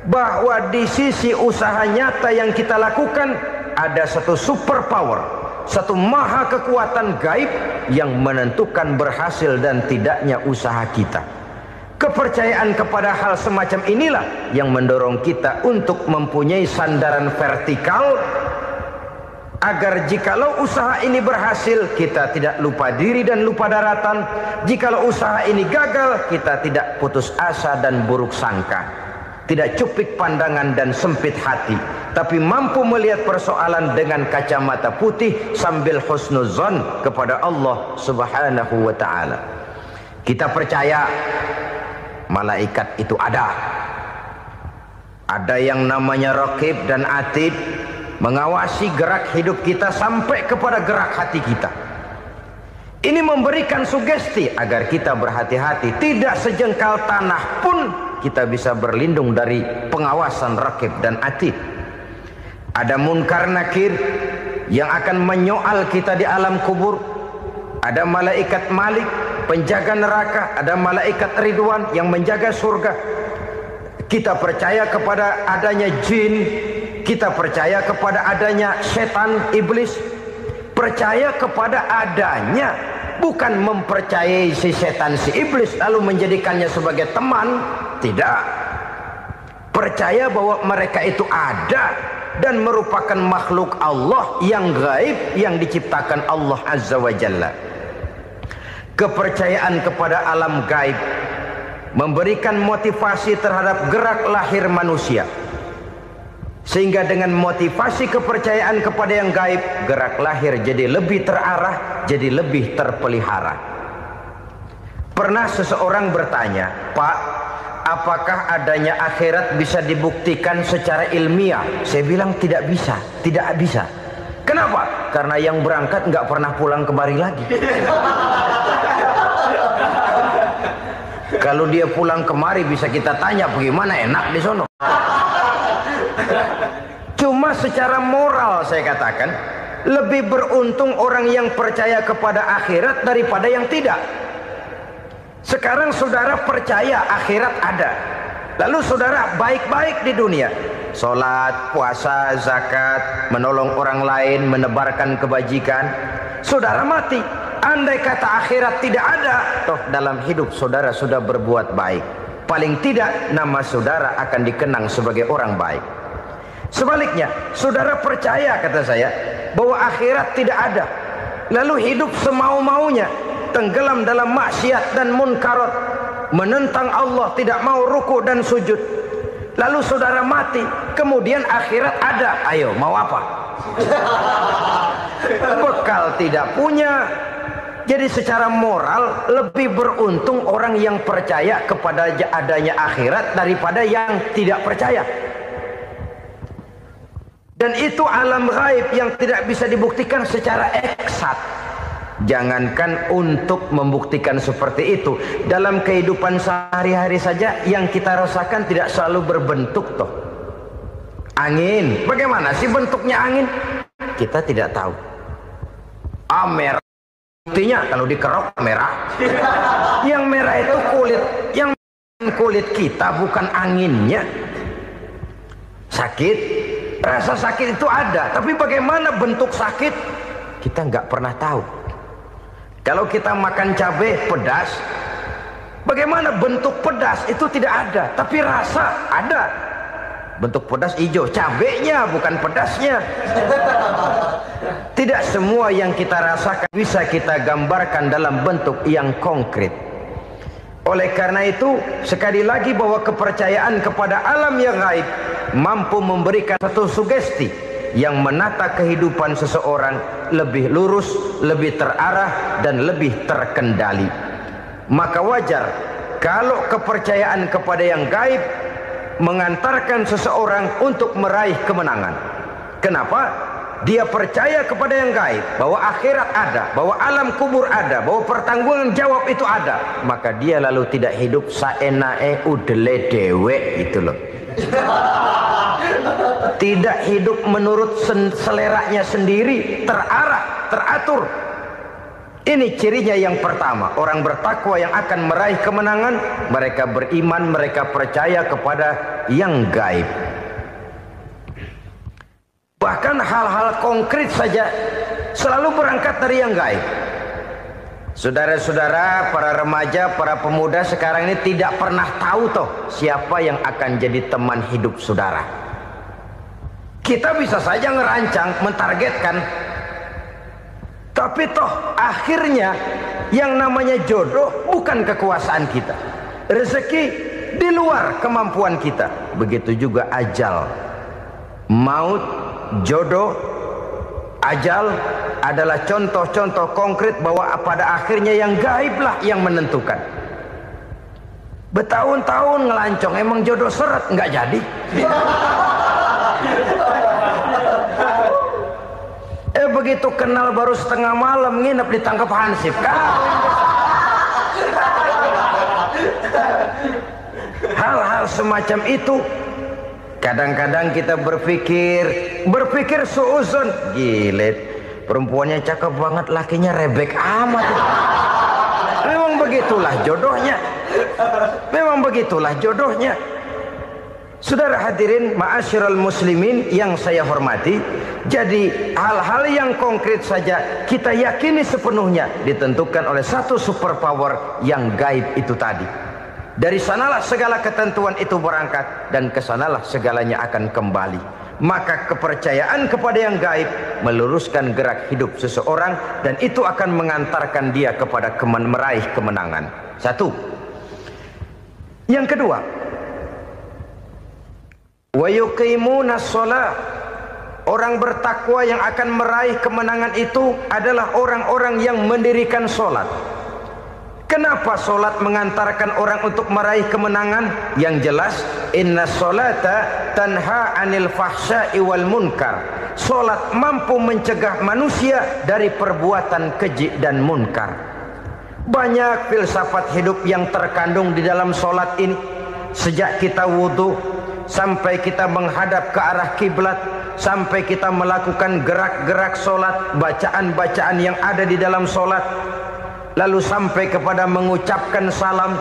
Speaker 1: bahwa di sisi usaha nyata yang kita lakukan ada satu super power, satu maha kekuatan gaib yang menentukan berhasil dan tidaknya usaha kita. Kepercayaan kepada hal semacam inilah yang mendorong kita untuk mempunyai sandaran vertikal, agar jikalau usaha ini berhasil, kita tidak lupa diri dan lupa daratan. Jikalau usaha ini gagal, kita tidak putus asa dan buruk sangka, tidak cupik pandangan dan sempit hati, tapi mampu melihat persoalan dengan kacamata putih sambil husnuzon kepada Allah Subhanahu wa ta'ala. Kita percaya malaikat itu ada. Ada yang namanya raqib dan atid, mengawasi gerak hidup kita sampai kepada gerak hati kita. Ini memberikan sugesti agar kita berhati-hati. Tidak sejengkal tanah pun kita bisa berlindung dari pengawasan raqib dan atid. Ada munkar nakir yang akan menyoal kita di alam kubur. Ada malaikat Malik, penjaga neraka. Ada malaikat Ridwan yang menjaga surga. Kita percaya kepada adanya jin, kita percaya kepada adanya setan, iblis. Percaya kepada adanya, bukan mempercayai si setan, si iblis lalu menjadikannya sebagai teman. Tidak. Percaya bahwa mereka itu ada dan merupakan makhluk Allah yang gaib yang diciptakan Allah Azza wa Jalla. Kepercayaan kepada alam gaib memberikan motivasi terhadap gerak lahir manusia, sehingga dengan motivasi kepercayaan kepada yang gaib, gerak lahir jadi lebih terarah, jadi lebih terpelihara. Pernah seseorang bertanya, "Pak, apakah adanya akhirat bisa dibuktikan secara ilmiah?" Saya bilang tidak bisa, tidak bisa. Kenapa? Karena yang berangkat nggak pernah pulang kembali lagi. Kalau dia pulang kemari bisa kita tanya bagaimana enak di sono. Cuma secara moral saya katakan, lebih beruntung orang yang percaya kepada akhirat daripada yang tidak. Sekarang saudara percaya akhirat ada, lalu saudara baik-baik di dunia, sholat, puasa, zakat, menolong orang lain, menebarkan kebajikan. Saudara mati. Andai kata akhirat tidak ada, toh dalam hidup saudara sudah berbuat baik. Paling tidak nama saudara akan dikenang sebagai orang baik. Sebaliknya, saudara percaya, kata saya, bahwa akhirat tidak ada. lalu hidup semau-maunya, tenggelam dalam maksiat dan munkarat, menentang Allah, tidak mau ruku dan sujud. Lalu saudara mati, kemudian akhirat ada, ayo mau apa? Bekal tidak punya. Jadi secara moral lebih beruntung orang yang percaya kepada adanya akhirat daripada yang tidak percaya. Dan itu alam gaib yang tidak bisa dibuktikan secara eksat. Jangankan untuk membuktikan seperti itu, dalam kehidupan sehari-hari saja yang kita rasakan tidak selalu berbentuk toh. Angin, bagaimana sih bentuknya angin? Kita tidak tahu. Merah, buktinya kalau dikerok merah. Yang merah itu kulit, yang kulit kita bukan anginnya. Sakit, rasa sakit itu ada, tapi bagaimana bentuk sakit kita nggak pernah tahu. Kalau kita makan cabai pedas, bagaimana bentuk pedas itu tidak ada, tapi rasa ada. Bentuk pedas hijau, cabainya bukan pedasnya. Tidak semua yang kita rasakan bisa kita gambarkan dalam bentuk yang konkret. Oleh karena itu, sekali lagi bahwa kepercayaan kepada alam yang gaib mampu memberikan satu sugesti yang menata kehidupan seseorang lebih lurus, lebih terarah, dan lebih terkendali. Maka wajar kalau kepercayaan kepada yang gaib mengantarkan seseorang untuk meraih kemenangan. Kenapa? Dia percaya kepada yang gaib, bahwa akhirat ada, bahwa alam kubur ada, bahwa pertanggungan jawab itu ada. Maka dia lalu tidak hidup saenae udele dewe, itu loh. Tidak hidup menurut seleranya sendiri, terarah, teratur. Ini cirinya yang pertama. Orang bertakwa yang akan meraih kemenangan, mereka beriman, mereka percaya kepada yang gaib. Bahkan hal-hal konkret saja selalu berangkat dari yang gaib. Saudara-saudara, para remaja, para pemuda sekarang ini tidak pernah tahu toh siapa yang akan jadi teman hidup saudara. Kita bisa saja ngerancang, mentargetkan, tapi toh akhirnya yang namanya jodoh bukan kekuasaan kita. Rezeki di luar kemampuan kita. Begitu juga ajal. Maut, jodoh, ajal adalah contoh-contoh konkret bahwa pada akhirnya yang gaiblah yang menentukan. Bertahun-tahun ngelancong, emang jodoh seret, nggak jadi. Begitu kenal baru setengah malam nginep ditangkap hansip. Hal-hal semacam itu kadang-kadang kita berpikir suuzon, gilet, perempuannya cakep banget, lakinya rebek amat. Memang begitulah jodohnya. Memang begitulah jodohnya. Saudara hadirin ma'asyiral muslimin yang saya hormati, jadi hal-hal yang konkret saja kita yakini sepenuhnya ditentukan oleh satu superpower yang gaib itu tadi. Dari sanalah segala ketentuan itu berangkat dan kesanalah segalanya akan kembali. Maka kepercayaan kepada yang gaib meluruskan gerak hidup seseorang dan itu akan mengantarkan dia kepada meraih kemenangan. Satu. Yang kedua, wa yuqimuna shalah. Orang bertakwa yang akan meraih kemenangan itu adalah orang-orang yang mendirikan sholat. Kenapa sholat mengantarkan orang untuk meraih kemenangan? Yang jelas, inna sholata tanha anil fahsya'i wal munkar. Sholat mampu mencegah manusia dari perbuatan keji dan munkar. Banyak filsafat hidup yang terkandung di dalam sholat ini. Sejak kita wudhu sampai kita menghadap ke arah kiblat, sampai kita melakukan gerak-gerak sholat, bacaan-bacaan yang ada di dalam sholat, lalu sampai kepada mengucapkan salam.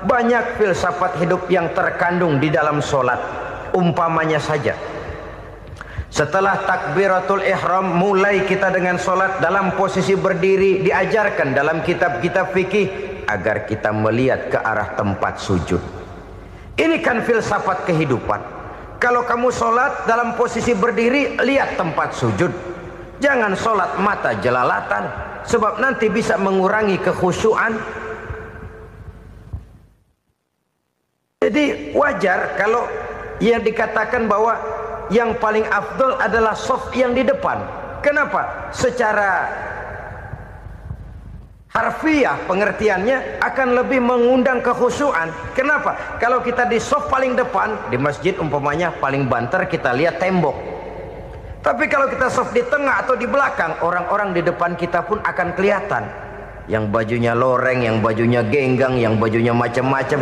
Speaker 1: Banyak filsafat hidup yang terkandung di dalam sholat. Umpamanya saja, setelah takbiratul ihram mulai kita dengan sholat dalam posisi berdiri, diajarkan dalam kitab-kitab fikih agar kita melihat ke arah tempat sujud. Ini kan filsafat kehidupan. Kalau kamu sholat dalam posisi berdiri, lihat tempat sujud. Jangan sholat mata jelalatan, sebab nanti bisa mengurangi kekhusyuan. Jadi wajar kalau yang dikatakan bahwa yang paling afdol adalah shaf yang di depan. Kenapa? Secara harfiah pengertiannya akan lebih mengundang kekhusyuan. Kenapa? Kalau kita di shaf paling depan di masjid umpamanya paling banter kita lihat tembok. Tapi kalau kita shaf di tengah atau di belakang, orang-orang di depan kita pun akan kelihatan. Yang bajunya loreng, yang bajunya genggang, yang bajunya macam-macam.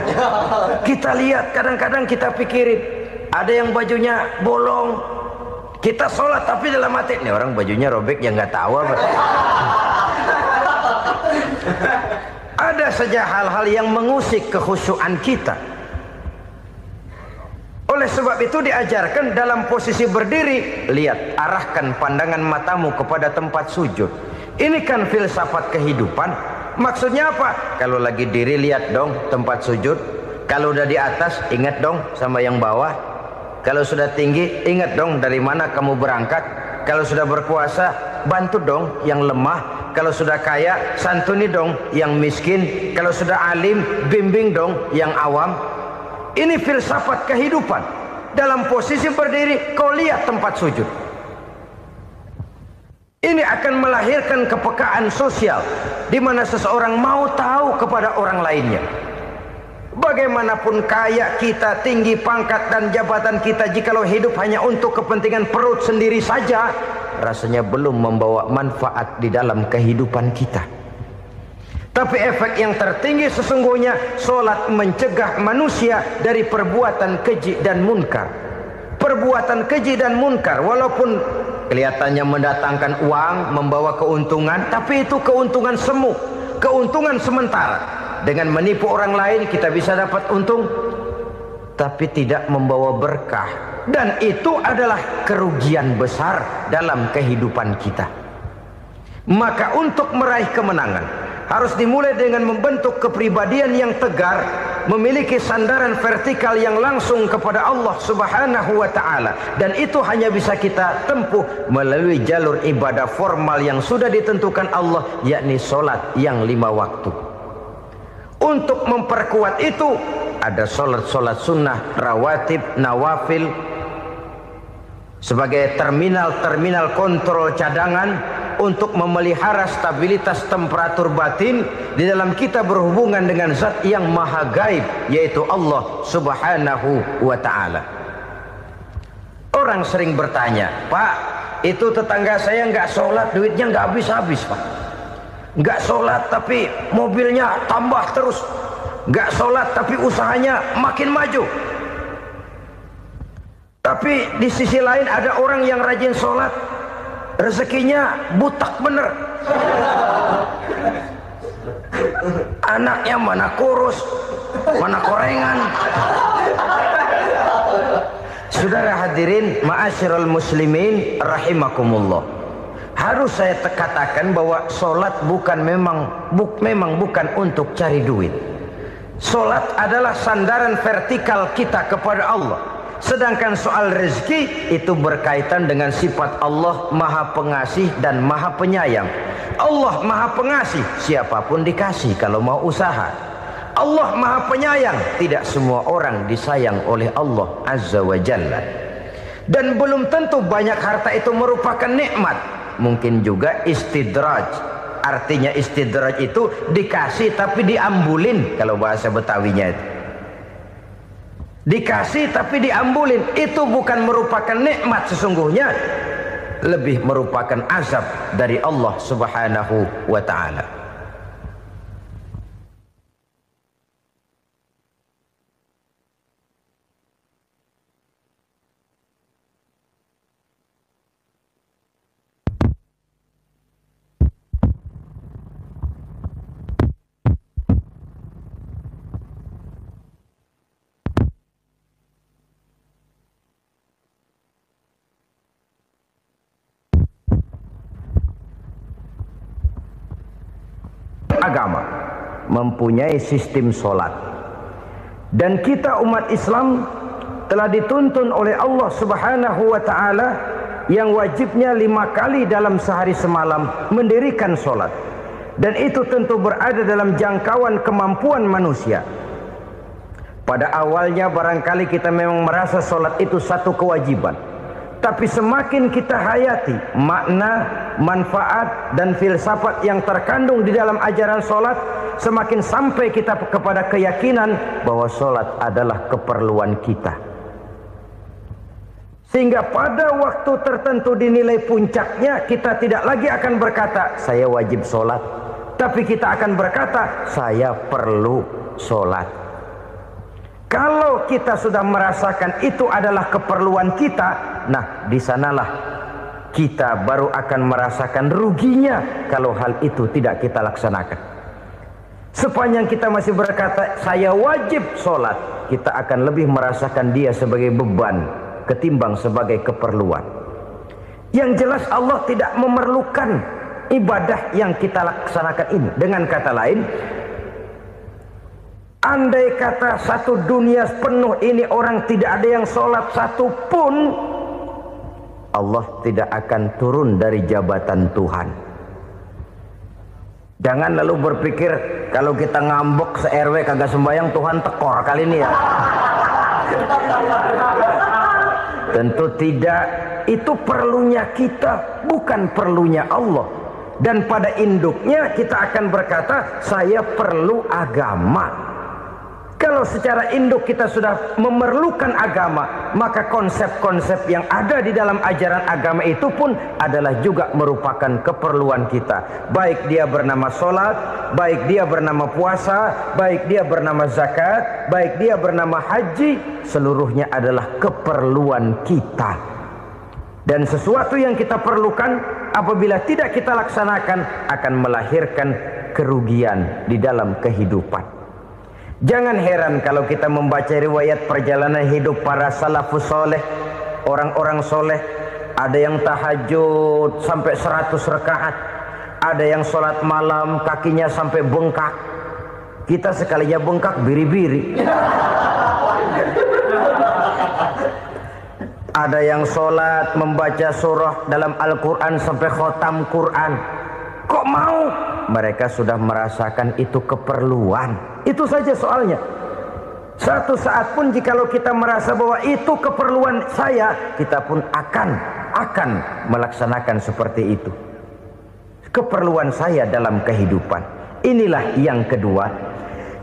Speaker 1: Kita lihat, kadang-kadang kita pikirin, ada yang bajunya bolong. Kita sholat tapi dalam hati, nih orang bajunya robek yang nggak tahu apa. Ada saja hal-hal yang mengusik kekhusyuan kita. Oleh sebab itu diajarkan dalam posisi berdiri, lihat, arahkan pandangan matamu kepada tempat sujud. Ini kan filsafat kehidupan. Maksudnya apa? Kalau lagi diri lihat dong tempat sujud. Kalau udah di atas ingat dong sama yang bawah. Kalau sudah tinggi ingat dong dari mana kamu berangkat. Kalau sudah berkuasa bantu dong yang lemah. Kalau sudah kaya santuni dong yang miskin. Kalau sudah alim bimbing dong yang awam. Ini filsafat kehidupan. Dalam posisi berdiri kau lihat tempat sujud. Ini akan melahirkan kepekaan sosial di mana seseorang mau tahu kepada orang lainnya. Bagaimanapun kaya kita, tinggi pangkat dan jabatan kita, jikalau hidup hanya untuk kepentingan perut sendiri saja, rasanya belum membawa manfaat di dalam kehidupan kita. Tapi efek yang tertinggi sesungguhnya, sholat mencegah manusia dari perbuatan keji dan munkar. Perbuatan keji dan munkar walaupun kelihatannya mendatangkan uang, membawa keuntungan, tapi itu keuntungan semu, keuntungan sementara. Dengan menipu orang lain kita bisa dapat untung, tapi tidak membawa berkah. Dan itu adalah kerugian besar dalam kehidupan kita. Maka untuk meraih kemenangan harus dimulai dengan membentuk kepribadian yang tegar, memiliki sandaran vertikal yang langsung kepada Allah Subhanahu wa ta'ala. Dan itu hanya bisa kita tempuh melalui jalur ibadah formal yang sudah ditentukan Allah, yakni sholat yang 5 waktu. Untuk memperkuat itu ada sholat-sholat sunnah, rawatib, nawafil sebagai terminal-terminal kontrol cadangan untuk memelihara stabilitas temperatur batin di dalam kita berhubungan dengan zat yang maha gaib, yaitu Allah Subhanahu wa ta'ala. Orang sering bertanya, Pak, itu tetangga saya nggak sholat, duitnya nggak habis-habis, Pak. Nggak sholat tapi mobilnya tambah terus. Nggak sholat tapi usahanya makin maju. Tapi di sisi lain ada orang yang rajin sholat, rezekinya butak bener. Anaknya mana kurus, mana korengan. Saudara hadirin ma'asyiral muslimin rahimakumullah. Harus saya katakan bahwa sholat memang bukan untuk cari duit. Sholat adalah sandaran vertikal kita kepada Allah. Sedangkan soal rezeki itu berkaitan dengan sifat Allah maha pengasih dan maha penyayang. Allah maha pengasih, siapapun dikasih kalau mau usaha. Allah maha penyayang, tidak semua orang disayang oleh Allah Azza wa Jalla. Dan belum tentu banyak harta itu merupakan nikmat. Mungkin juga istidraj. Artinya istidraj itu dikasih tapi diambulin, kalau bahasa Betawinya itu. Dikasih tapi diambulin, itu bukan merupakan nikmat sesungguhnya, lebih merupakan azab dari Allah Subhanahu wa ta'ala. Agama mempunyai sistem sholat, dan kita umat Islam telah dituntun oleh Allah Subhanahu wa ta'ala yang wajibnya 5 kali dalam sehari semalam mendirikan solat, dan itu tentu berada dalam jangkauan kemampuan manusia. Pada awalnya barangkali kita memang merasa solat itu satu kewajiban, tapi semakin kita hayati makna, manfaat dan filsafat yang terkandung di dalam ajaran solat, semakin sampai kita kepada keyakinan bahwa solat adalah keperluan kita. Sehingga pada waktu tertentu dinilai puncaknya, kita tidak lagi akan berkata saya wajib solat, tapi kita akan berkata saya perlu solat. Kalau kita sudah merasakan itu adalah keperluan kita, nah di sanalah kita baru akan merasakan ruginya kalau hal itu tidak kita laksanakan. Sepanjang kita masih berkata saya wajib sholat, kita akan lebih merasakan dia sebagai beban ketimbang sebagai keperluan. Yang jelas Allah tidak memerlukan ibadah yang kita laksanakan ini. Dengan kata lain, andai kata satu dunia penuh ini orang tidak ada yang sholat satu pun, Allah tidak akan turun dari jabatan Tuhan. Jangan lalu berpikir kalau kita ngambek se-RW kagak sembahyang Tuhan tekor kali ini ya. Tentu tidak. Itu perlunya kita, bukan perlunya Allah. Dan pada induknya kita akan berkata saya perlu agama. Kalau secara induk kita sudah memerlukan agama, maka konsep-konsep yang ada di dalam ajaran agama itu pun adalah juga merupakan keperluan kita. Baik dia bernama sholat, baik dia bernama puasa, baik dia bernama zakat, baik dia bernama haji, seluruhnya adalah keperluan kita. Dan sesuatu yang kita perlukan apabila tidak kita laksanakan akan melahirkan kerugian di dalam kehidupan. Jangan heran kalau kita membaca riwayat perjalanan hidup para salafus soleh, orang-orang soleh. Ada yang tahajud sampai 100 rakaat, ada yang sholat malam kakinya sampai bengkak. Kita sekalinya bengkak biri-biri. Ada yang sholat membaca surah dalam Al-Quran sampai khotam Quran. Kok mau? Mereka sudah merasakan itu keperluan. Itu saja soalnya. Satu saat pun jikalau kita merasa bahwa itu keperluan saya, kita pun akan melaksanakan seperti itu. Keperluan saya dalam kehidupan. Inilah yang kedua.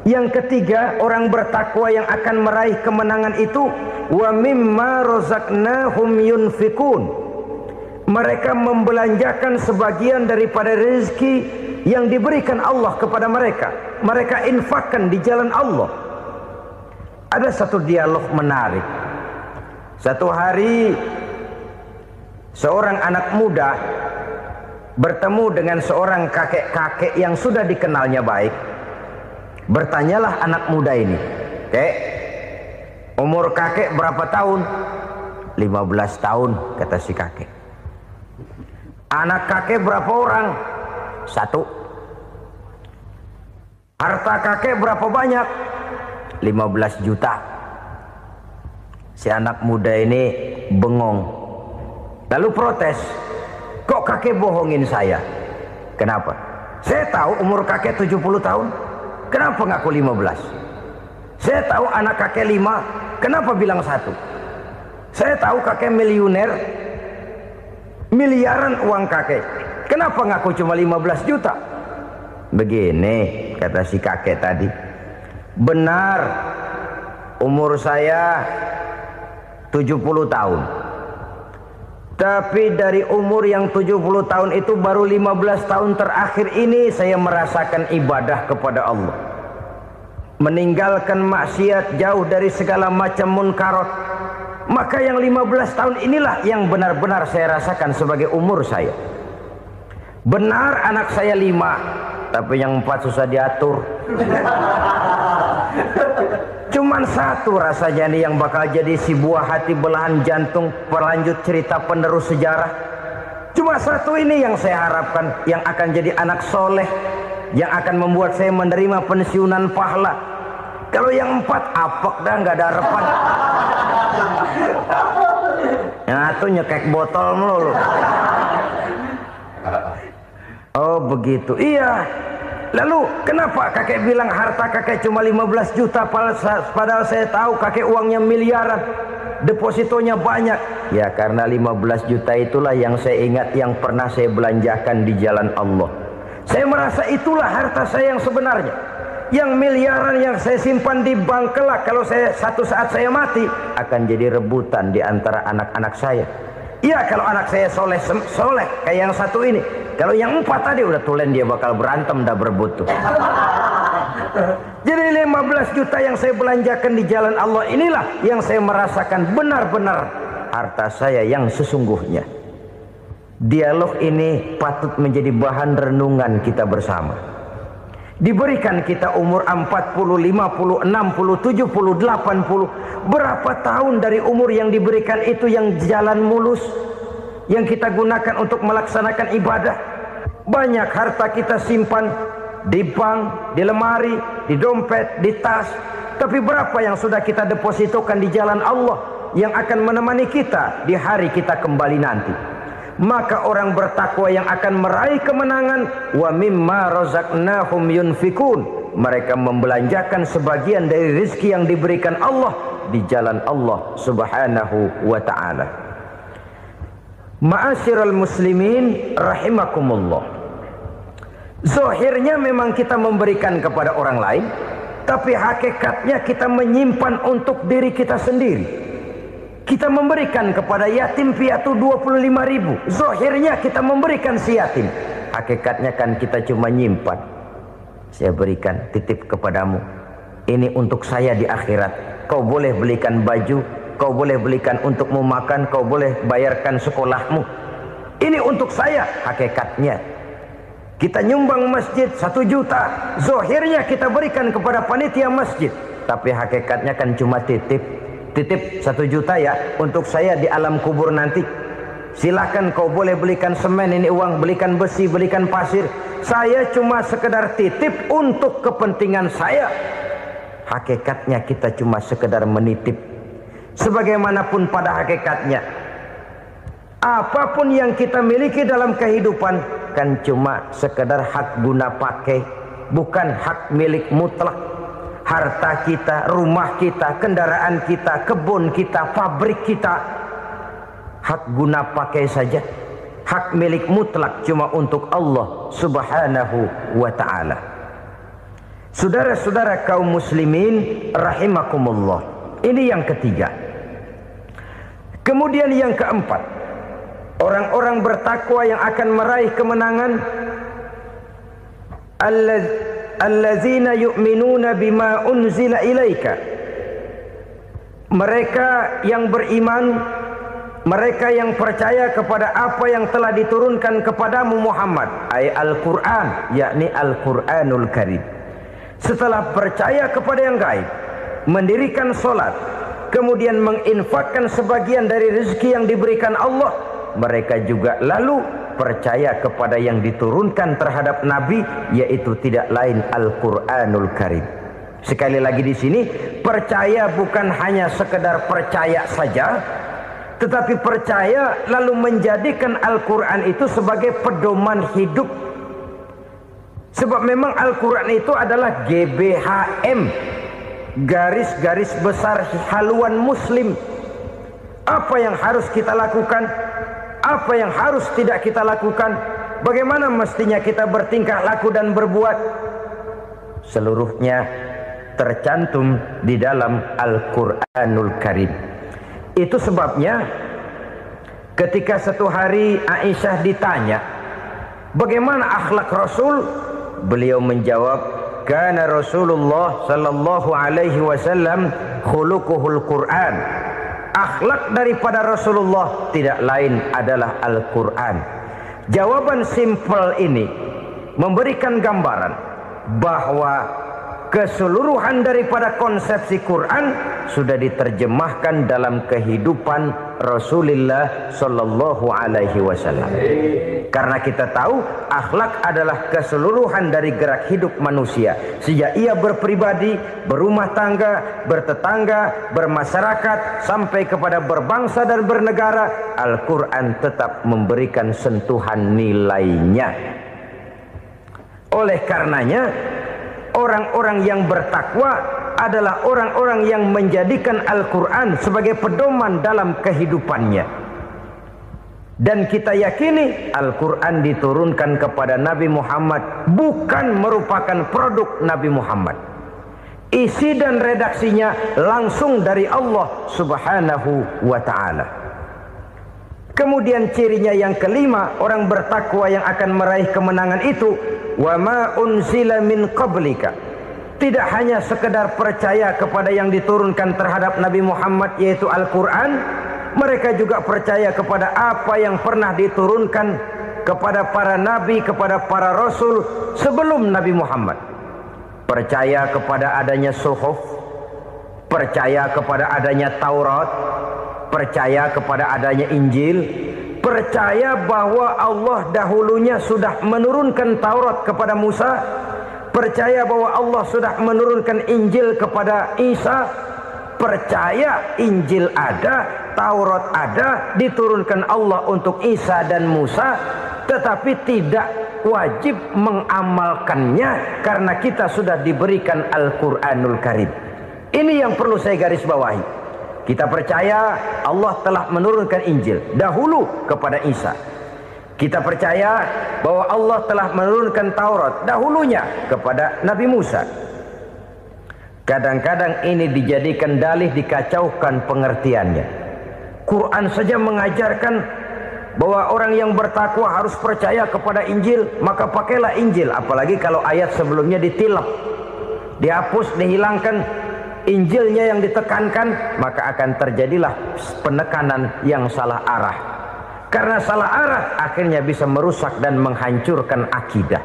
Speaker 1: Yang ketiga, orang bertakwa yang akan meraih kemenangan itu, wa mimma razaqnahum yunfikun. Mereka membelanjakan sebagian daripada rezeki yang diberikan Allah kepada mereka. Mereka infakkan di jalan Allah. Ada satu dialog menarik. Satu hari seorang anak muda bertemu dengan seorang kakek-kakek yang sudah dikenalnya baik. Bertanyalah anak muda ini, "Kek, umur kakek berapa tahun?" 15 tahun, kata si kakek. "Anak kakek berapa orang?" 1. "Harta kakek berapa banyak?" 15 juta. Si anak muda ini bengong, lalu protes, "Kok kakek bohongin saya?" "Kenapa?" "Saya tahu umur kakek 70 tahun. Kenapa ngaku 15? Saya tahu anak kakek 5. Kenapa bilang 1? Saya tahu kakek miliuner, miliaran uang kakek. Kenapa ngaku cuma 15 juta? Begini, kata si kakek tadi. Benar, umur saya 70 tahun. Tapi dari umur yang 70 tahun itu baru 15 tahun terakhir ini saya merasakan ibadah kepada Allah. Meninggalkan maksiat, jauh dari segala macam munkarat. Maka yang 15 tahun inilah yang benar-benar saya rasakan sebagai umur saya. Benar anak saya 5, tapi yang 4 susah diatur. Cuman 1 rasanya nih yang bakal jadi si buah hati belahan jantung berlanjut cerita penerus sejarah. Cuma 1 ini yang saya harapkan, yang akan jadi anak soleh, yang akan membuat saya menerima pensiunan pahala. Kalau yang 4 apek dah, nggak ada harapan. Nah, tuh nyekek botol mulu. Oh begitu. Iya. Lalu kenapa kakek bilang harta kakek cuma 15 juta padahal saya tahu kakek uangnya miliaran, depositonya banyak? Ya karena 15 juta itulah yang saya ingat yang pernah saya belanjakan di jalan Allah. Saya merasa itulah harta saya yang sebenarnya. Yang miliaran yang saya simpan di bank kelak kalau satu saat saya mati akan jadi rebutan di antara anak-anak saya. Iya kalau anak saya soleh kayak yang satu ini. Kalau yang 4 tadi udah tulen dia bakal berantem dah berebut tuh. Jadi 15 juta yang saya belanjakan di jalan Allah inilah yang saya merasakan benar-benar harta saya yang sesungguhnya. Dialog ini patut menjadi bahan renungan kita bersama. Diberikan kita umur 40, 50, 60, 70, 80. Berapa tahun dari umur yang diberikan itu yang jalan mulus, yang kita gunakan untuk melaksanakan ibadah? Banyak harta kita simpan di bank, di lemari, di dompet, di tas. Tapi berapa yang sudah kita depositokan di jalan Allah yang akan menemani kita di hari kita kembali nanti? Maka orang bertakwa yang akan meraih kemenangan, wa mimma razaqnahum yunfikun, mereka membelanjakan sebagian dari rezeki yang diberikan Allah di jalan Allah Subhanahu wa ta'ala. Ma'asyiral muslimin rahimakumullah. Zahirnya memang kita memberikan kepada orang lain, tapi hakikatnya kita menyimpan untuk diri kita sendiri. Kita memberikan kepada yatim piatu 25.000. Zahirnya kita memberikan si yatim, hakikatnya kan kita cuma nyimpan. Saya berikan titip kepadamu, ini untuk saya di akhirat. Kau boleh belikan baju, kau boleh belikan untukmu makan, kau boleh bayarkan sekolahmu. Ini untuk saya. Hakikatnya kita nyumbang masjid 1 juta, zahirnya kita berikan kepada panitia masjid, tapi hakikatnya kan cuma titip 1 juta ya untuk saya di alam kubur nanti. Silahkan kau boleh belikan semen, ini uang, belikan besi, belikan pasir. Saya cuma sekedar titip untuk kepentingan saya. Hakikatnya kita cuma sekedar menitip. Sebagaimanapun pada hakikatnya, apapun yang kita miliki dalam kehidupan kan cuma sekedar hak guna pakai, bukan hak milik mutlak. Harta kita, rumah kita, kendaraan kita, kebun kita, pabrik kita, hak guna pakai saja. Hak milik mutlak cuma untuk Allah Subhanahu wa ta'ala. Saudara-saudara kaum muslimin rahimakumullah. Ini yang ketiga. Kemudian yang keempat, orang-orang bertakwa yang akan meraih kemenangan, allazina yu'minuna bima unzila ilaika. Mereka yang beriman, mereka yang percaya kepada apa yang telah diturunkan kepadamu Muhammad, ay Al-Quran, yakni Al-Quranul Karim. Setelah percaya kepada yang gaib, mendirikan solat, kemudian menginfakkan sebagian dari rezeki yang diberikan Allah, mereka juga lalu percaya kepada yang diturunkan terhadap Nabi, yaitu tidak lain Al-Quranul Karim. Sekali lagi di sini, percaya bukan hanya sekedar percaya saja, tetapi percaya lalu menjadikan Al-Quran itu sebagai pedoman hidup. Sebab memang Al-Quran itu adalah GBHM, garis-garis besar haluan muslim. Apa yang harus kita lakukan, apa yang harus tidak kita lakukan, bagaimana mestinya kita bertingkah laku dan berbuat, seluruhnya tercantum di dalam Al-Quranul Karim. Itu sebabnya ketika satu hari Aisyah ditanya bagaimana akhlak Rasul, beliau menjawab, kana Rasulullah sallallahu alaihi wasallam khuluquhul Quran. Akhlak daripada Rasulullah tidak lain adalah Al-Quran. Jawaban simpel ini memberikan gambaran bahwa keseluruhan daripada konsepsi Quran sudah diterjemahkan dalam kehidupan Rasulullah sallallahu alaihi wasallam. Karena kita tahu akhlak adalah keseluruhan dari gerak hidup manusia. Sejak ia berpribadi, berumah tangga, bertetangga, bermasyarakat, sampai kepada berbangsa dan bernegara, Al-Quran tetap memberikan sentuhan nilainya. Oleh karenanya, orang-orang yang bertakwa adalah orang-orang yang menjadikan Al-Quran sebagai pedoman dalam kehidupannya. Dan kita yakini Al-Quran diturunkan kepada Nabi Muhammad bukan merupakan produk Nabi Muhammad. Isi dan redaksinya langsung dari Allah Subhanahu wa ta'ala. Kemudian cirinya yang kelima, orang bertakwa yang akan meraih kemenangan itu, wa ma unzila min qablika. Tidak hanya sekedar percaya kepada yang diturunkan terhadap Nabi Muhammad yaitu Al-Quran, mereka juga percaya kepada apa yang pernah diturunkan kepada para nabi, kepada para rasul sebelum Nabi Muhammad. Percaya kepada adanya suhuf, percaya kepada adanya Taurat, percaya kepada adanya Injil, percaya bahwa Allah dahulunya sudah menurunkan Taurat kepada Musa, percaya bahwa Allah sudah menurunkan Injil kepada Isa, percaya Injil ada, Taurat ada, diturunkan Allah untuk Isa dan Musa, tetapi tidak wajib mengamalkannya karena kita sudah diberikan Al-Quranul Karim. Ini yang perlu saya garis bawahi. Kita percaya Allah telah menurunkan Injil dahulu kepada Isa. Kita percaya bahwa Allah telah menurunkan Taurat dahulunya kepada Nabi Musa. Kadang-kadang ini dijadikan dalih, dikacaukan pengertiannya. Quran saja mengajarkan bahwa orang yang bertakwa harus percaya kepada Injil, maka pakailah Injil. Apalagi kalau ayat sebelumnya ditilap, dihapus, dihilangkan, Injilnya yang ditekankan, maka akan terjadilah penekanan yang salah arah. Karena salah arah akhirnya bisa merusak dan menghancurkan akidah.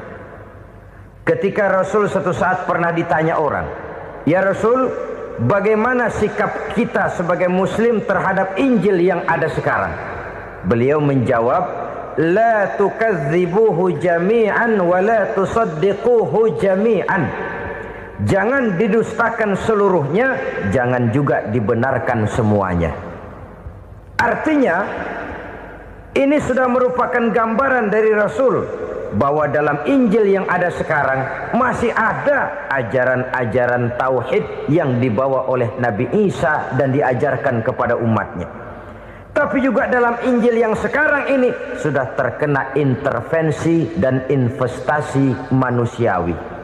Speaker 1: Ketika Rasul suatu saat pernah ditanya orang, "Ya Rasul, bagaimana sikap kita sebagai muslim terhadap Injil yang ada sekarang?" Beliau menjawab, "La tukadzibuhu jami'an wa la tusaddiquhu jami'an." Jangan didustakan seluruhnya, jangan juga dibenarkan semuanya. Artinya, ini sudah merupakan gambaran dari Rasul bahwa dalam Injil yang ada sekarang masih ada ajaran-ajaran tauhid yang dibawa oleh Nabi Isa dan diajarkan kepada umatnya. Tapi juga dalam Injil yang sekarang ini sudah terkena intervensi dan investasi manusiawi.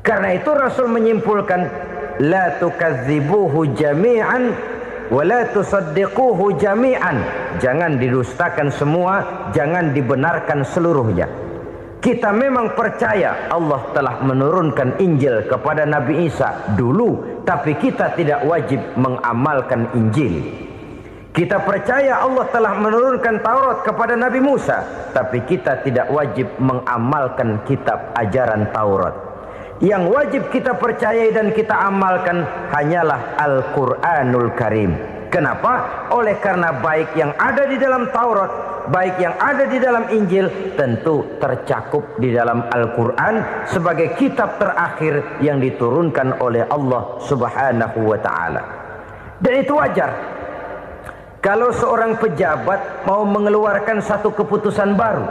Speaker 1: Karena itu Rasul menyimpulkan, la tukadzibuhu jami'an wa la tusaddiquhu jami'an. Jangan didustakan semua, jangan dibenarkan seluruhnya. Kita memang percaya Allah telah menurunkan Injil kepada Nabi Isa dulu, tapi kita tidak wajib mengamalkan Injil. Kita percaya Allah telah menurunkan Taurat kepada Nabi Musa, tapi kita tidak wajib mengamalkan kitab ajaran Taurat. Yang wajib kita percayai dan kita amalkan hanyalah Al-Quranul Karim. Kenapa? Oleh karena baik yang ada di dalam Taurat, baik yang ada di dalam Injil, tentu tercakup di dalam Al-Quran sebagai kitab terakhir yang diturunkan oleh Allah Subhanahu wa ta'ala. Dan itu wajar. Kalau seorang pejabat mau mengeluarkan satu keputusan baru,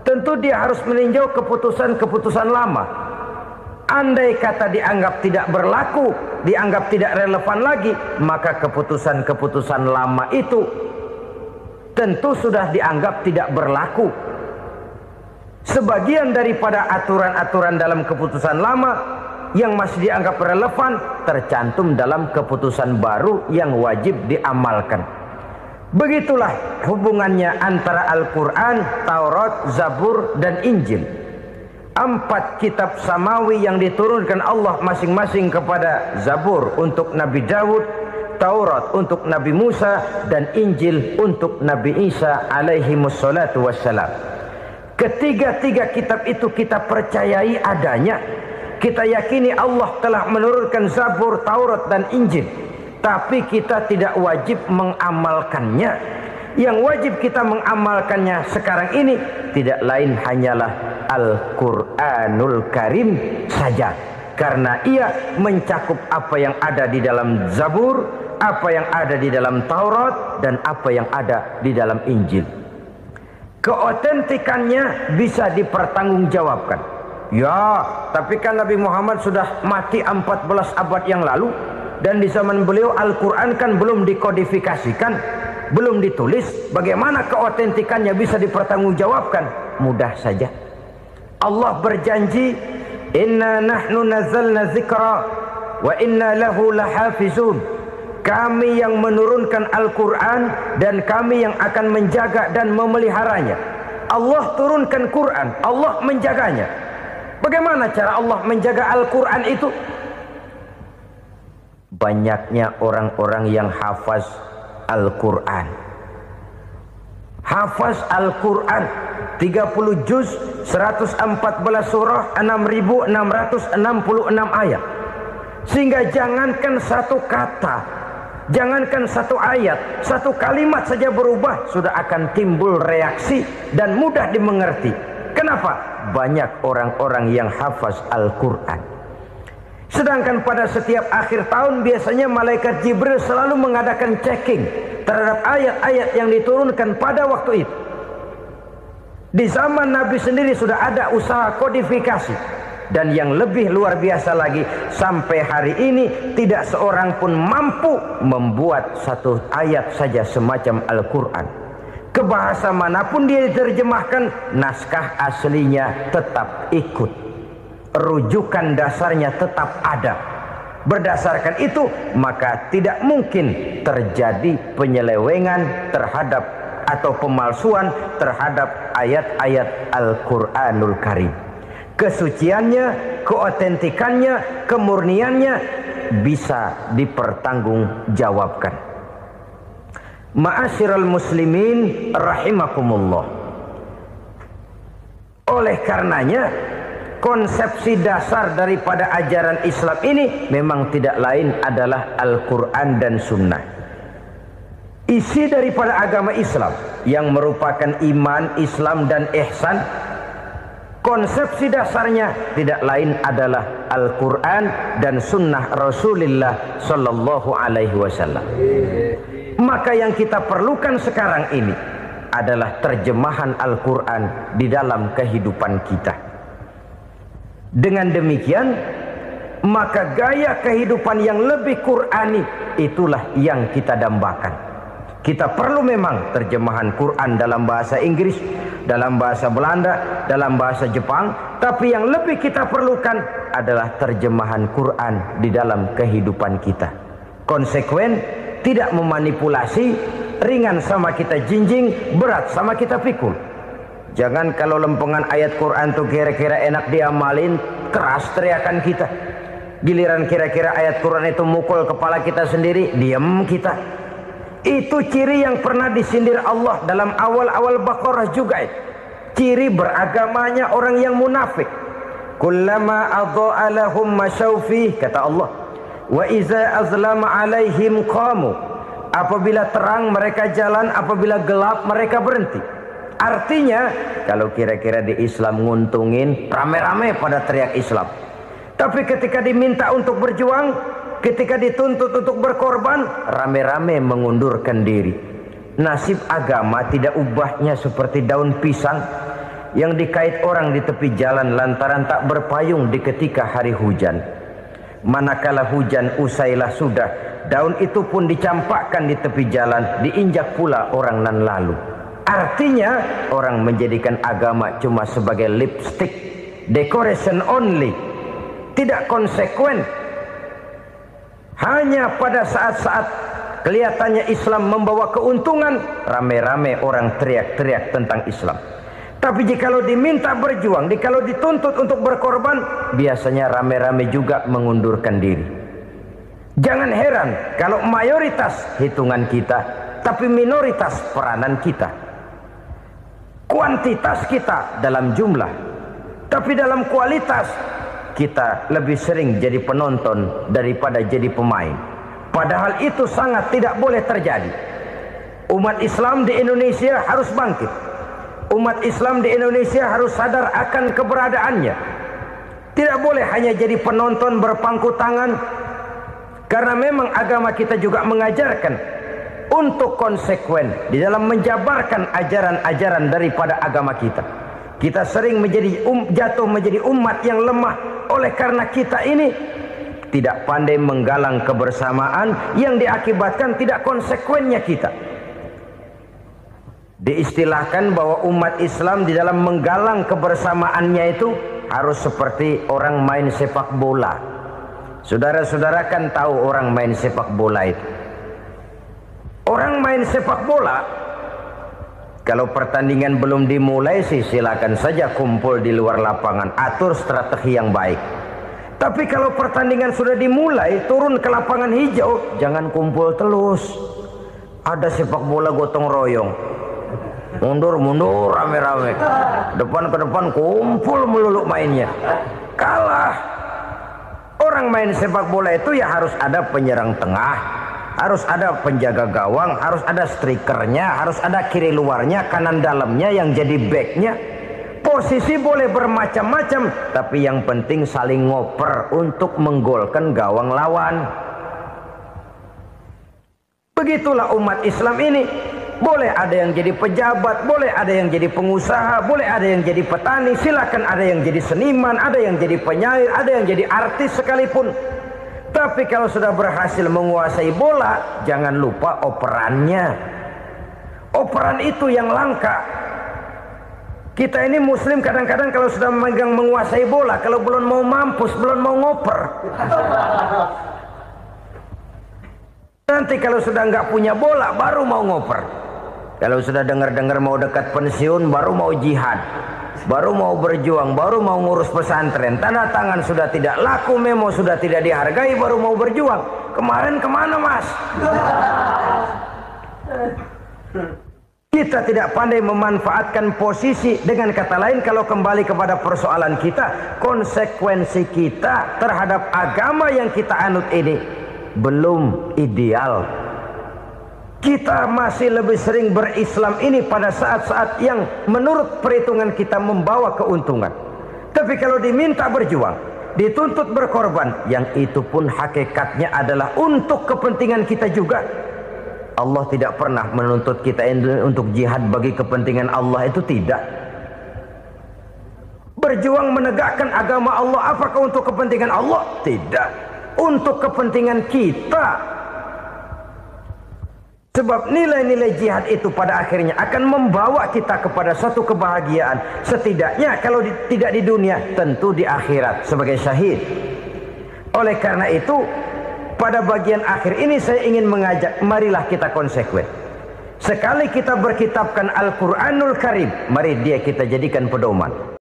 Speaker 1: tentu dia harus meninjau keputusan-keputusan lama. Andai kata dianggap tidak berlaku, dianggap tidak relevan lagi, maka keputusan-keputusan lama itu tentu sudah dianggap tidak berlaku. Sebagian daripada aturan-aturan dalam keputusan lama yang masih dianggap relevan tercantum dalam keputusan baru yang wajib diamalkan. Begitulah hubungannya antara Al-Quran, Taurat, Zabur, dan Injil. 4 kitab samawi yang diturunkan Allah masing-masing kepada Zabur untuk Nabi Daud, Taurat untuk Nabi Musa, dan Injil untuk Nabi Isa alaihi wassalatu wassalam. Ketiga-tiga kitab itu kita percayai adanya. Kita yakini Allah telah menurunkan Zabur, Taurat, dan Injil. tapi kita tidak wajib mengamalkannya. Yang wajib kita mengamalkannya sekarang ini tidak lain hanyalah Al-Quranul Karim saja, karena ia mencakup apa yang ada di dalam Zabur, apa yang ada di dalam Taurat, dan apa yang ada di dalam Injil. Keotentikannya bisa dipertanggungjawabkan. Ya, tapi kan Nabi Muhammad sudah mati 14 abad yang lalu, dan di zaman beliau Al-Quran kan belum dikodifikasikan, belum ditulis. Bagaimana keotentikannya bisa dipertanggungjawabkan? Mudah saja. Allah berjanji, inna nahnu nazzalna dzikra wa inna lahu lahafizun. Kami yang menurunkan Al-Quran dan kami yang akan menjaga dan memeliharanya. Allah turunkan Quran, Allah menjaganya. Bagaimana cara Allah menjaga Al-Quran itu? Banyaknya orang-orang yang hafaz Al-Quran. Hafaz Al-Quran 30 juz, 114 surah, 6.666 ayat. Sehingga jangankan satu kata, jangankan satu ayat, satu kalimat saja berubah sudah akan timbul reaksi dan mudah dimengerti. Kenapa? Banyak orang-orang yang hafaz Al-Quran. Sedangkan pada setiap akhir tahun biasanya malaikat Jibril selalu mengadakan checking terhadap ayat-ayat yang diturunkan pada waktu itu. Di zaman Nabi sendiri sudah ada usaha kodifikasi. Dan yang lebih luar biasa lagi, sampai hari ini tidak seorang pun mampu membuat satu ayat saja semacam Al-Quran. Ke bahasa manapun dia diterjemahkan, naskah aslinya tetap ikut. Rujukan dasarnya tetap ada. Berdasarkan itu, maka tidak mungkin terjadi penyelewengan terhadap atau pemalsuan terhadap ayat-ayat Al-Quranul Karim. Kesuciannya, keotentikannya, kemurniannya bisa dipertanggungjawabkan. Ma'asyiral muslimin rahimakumullah. Oleh karenanya, konsepsi dasar daripada ajaran Islam ini memang tidak lain adalah Al-Quran dan Sunnah. Isi daripada agama Islam yang merupakan iman, Islam dan ihsan, konsepsi dasarnya tidak lain adalah Al-Quran dan Sunnah Rasulullah Sallallahu Alaihi Wasallam. Maka yang kita perlukan sekarang ini adalah terjemahan Al-Quran di dalam kehidupan kita. Dengan demikian, maka gaya kehidupan yang lebih Qurani itulah yang kita dambakan. Kita perlu memang terjemahan Quran dalam bahasa Inggris, dalam bahasa Belanda, dalam bahasa Jepang, tapi yang lebih kita perlukan adalah terjemahan Quran di dalam kehidupan kita. Konsekuen, tidak memanipulasi, ringan sama kita jinjing, berat sama kita pikul. Jangan kalau lempengan ayat Quran tuh kira-kira enak diamalin, keras teriakan kita. Giliran kira-kira ayat Quran itu mukul kepala kita sendiri, diam kita. Itu ciri yang pernah disindir Allah dalam awal-awal Baqarah juga. Ciri beragamanya orang yang munafik. Kullama adha'a lahum masyawfih, kata Allah. Wa iza azlama alaihim qamu. Apabila terang mereka jalan, apabila gelap mereka berhenti. Artinya, kalau kira-kira di Islam nguntungin, rame-rame pada teriak Islam. Tapi ketika diminta untuk berjuang, ketika dituntut untuk berkorban, rame-rame mengundurkan diri. Nasib agama tidak ubahnya seperti daun pisang yang dikait orang di tepi jalan lantaran tak berpayung di ketika hari hujan. Manakala hujan usailah sudah, daun itu pun dicampakkan di tepi jalan, diinjak pula orang nan lalu. Artinya, orang menjadikan agama cuma sebagai lipstick, decoration only, tidak konsekuen. Hanya pada saat-saat kelihatannya Islam membawa keuntungan, rame-rame orang teriak-teriak tentang Islam. Tapi jikalau diminta berjuang, jikalau dituntut untuk berkorban, biasanya rame-rame juga mengundurkan diri. Jangan heran kalau mayoritas hitungan kita, tapi minoritas peranan kita. Kuantitas kita dalam jumlah, tapi dalam kualitas kita lebih sering jadi penonton daripada jadi pemain. Padahal itu sangat tidak boleh terjadi. Umat Islam di Indonesia harus bangkit. Umat Islam di Indonesia harus sadar akan keberadaannya. Tidak boleh hanya jadi penonton berpangku tangan. Karena memang agama kita juga mengajarkan untuk konsekuen di dalam menjabarkan ajaran-ajaran daripada agama kita. Kita sering jatuh menjadi umat yang lemah oleh karena kita ini tidak pandai menggalang kebersamaan yang diakibatkan tidak konsekuennya kita. Diistilahkan bahwa umat Islam di dalam menggalang kebersamaannya itu harus seperti orang main sepak bola. Saudara-saudara kan tahu orang main sepak bola itu. Orang main sepak bola, kalau pertandingan belum dimulai sih silakan saja kumpul di luar lapangan, atur strategi yang baik. Tapi kalau pertandingan sudah dimulai, turun ke lapangan hijau, jangan kumpul terus. Ada sepak bola gotong royong, mundur-mundur rame-rame, depan ke depan kumpul melulu mainnya. Kalah. Orang main sepak bola itu ya harus ada penyerang tengah, harus ada penjaga gawang, harus ada strikernya, harus ada kiri luarnya, kanan dalamnya yang jadi backnya. Posisi boleh bermacam-macam, tapi yang penting saling ngoper untuk menggolkan gawang lawan. Begitulah umat Islam ini. Boleh ada yang jadi pejabat, boleh ada yang jadi pengusaha, boleh ada yang jadi petani, silakan ada yang jadi seniman, ada yang jadi penyair, ada yang jadi artis sekalipun. Tapi kalau sudah berhasil menguasai bola, jangan lupa operannya. Operan itu yang langka. Kita ini muslim kadang-kadang kalau sudah memegang menguasai bola, kalau belum mau mampus, belum mau ngoper. Nanti kalau sudah nggak punya bola, baru mau ngoper. Kalau sudah dengar-dengar mau dekat pensiun, baru mau jihad, baru mau berjuang, baru mau ngurus pesantren. Tanda tangan sudah tidak laku, memo sudah tidak dihargai, baru mau berjuang. Kemarin kemana mas? Kita tidak pandai memanfaatkan posisi. Dengan kata lain, kalau kembali kepada persoalan kita, konsekuensi kita terhadap agama yang kita anut ini belum ideal. Kita masih lebih sering berislam ini pada saat-saat yang menurut perhitungan kita membawa keuntungan. Tapi kalau diminta berjuang, dituntut berkorban, yang itu pun hakikatnya adalah untuk kepentingan kita juga. Allah tidak pernah menuntut kita untuk jihad bagi kepentingan Allah, itu tidak. Berjuang menegakkan agama Allah, apakah untuk kepentingan Allah? Tidak. Untuk kepentingan kita. Sebab nilai-nilai jihad itu pada akhirnya akan membawa kita kepada satu kebahagiaan. Setidaknya kalau tidak di dunia, tentu di akhirat sebagai syahid. Oleh karena itu, pada bagian akhir ini saya ingin mengajak, marilah kita konsekuen. Sekali kita berkitabkan Al-Quranul Karim, mari dia kita jadikan pedoman.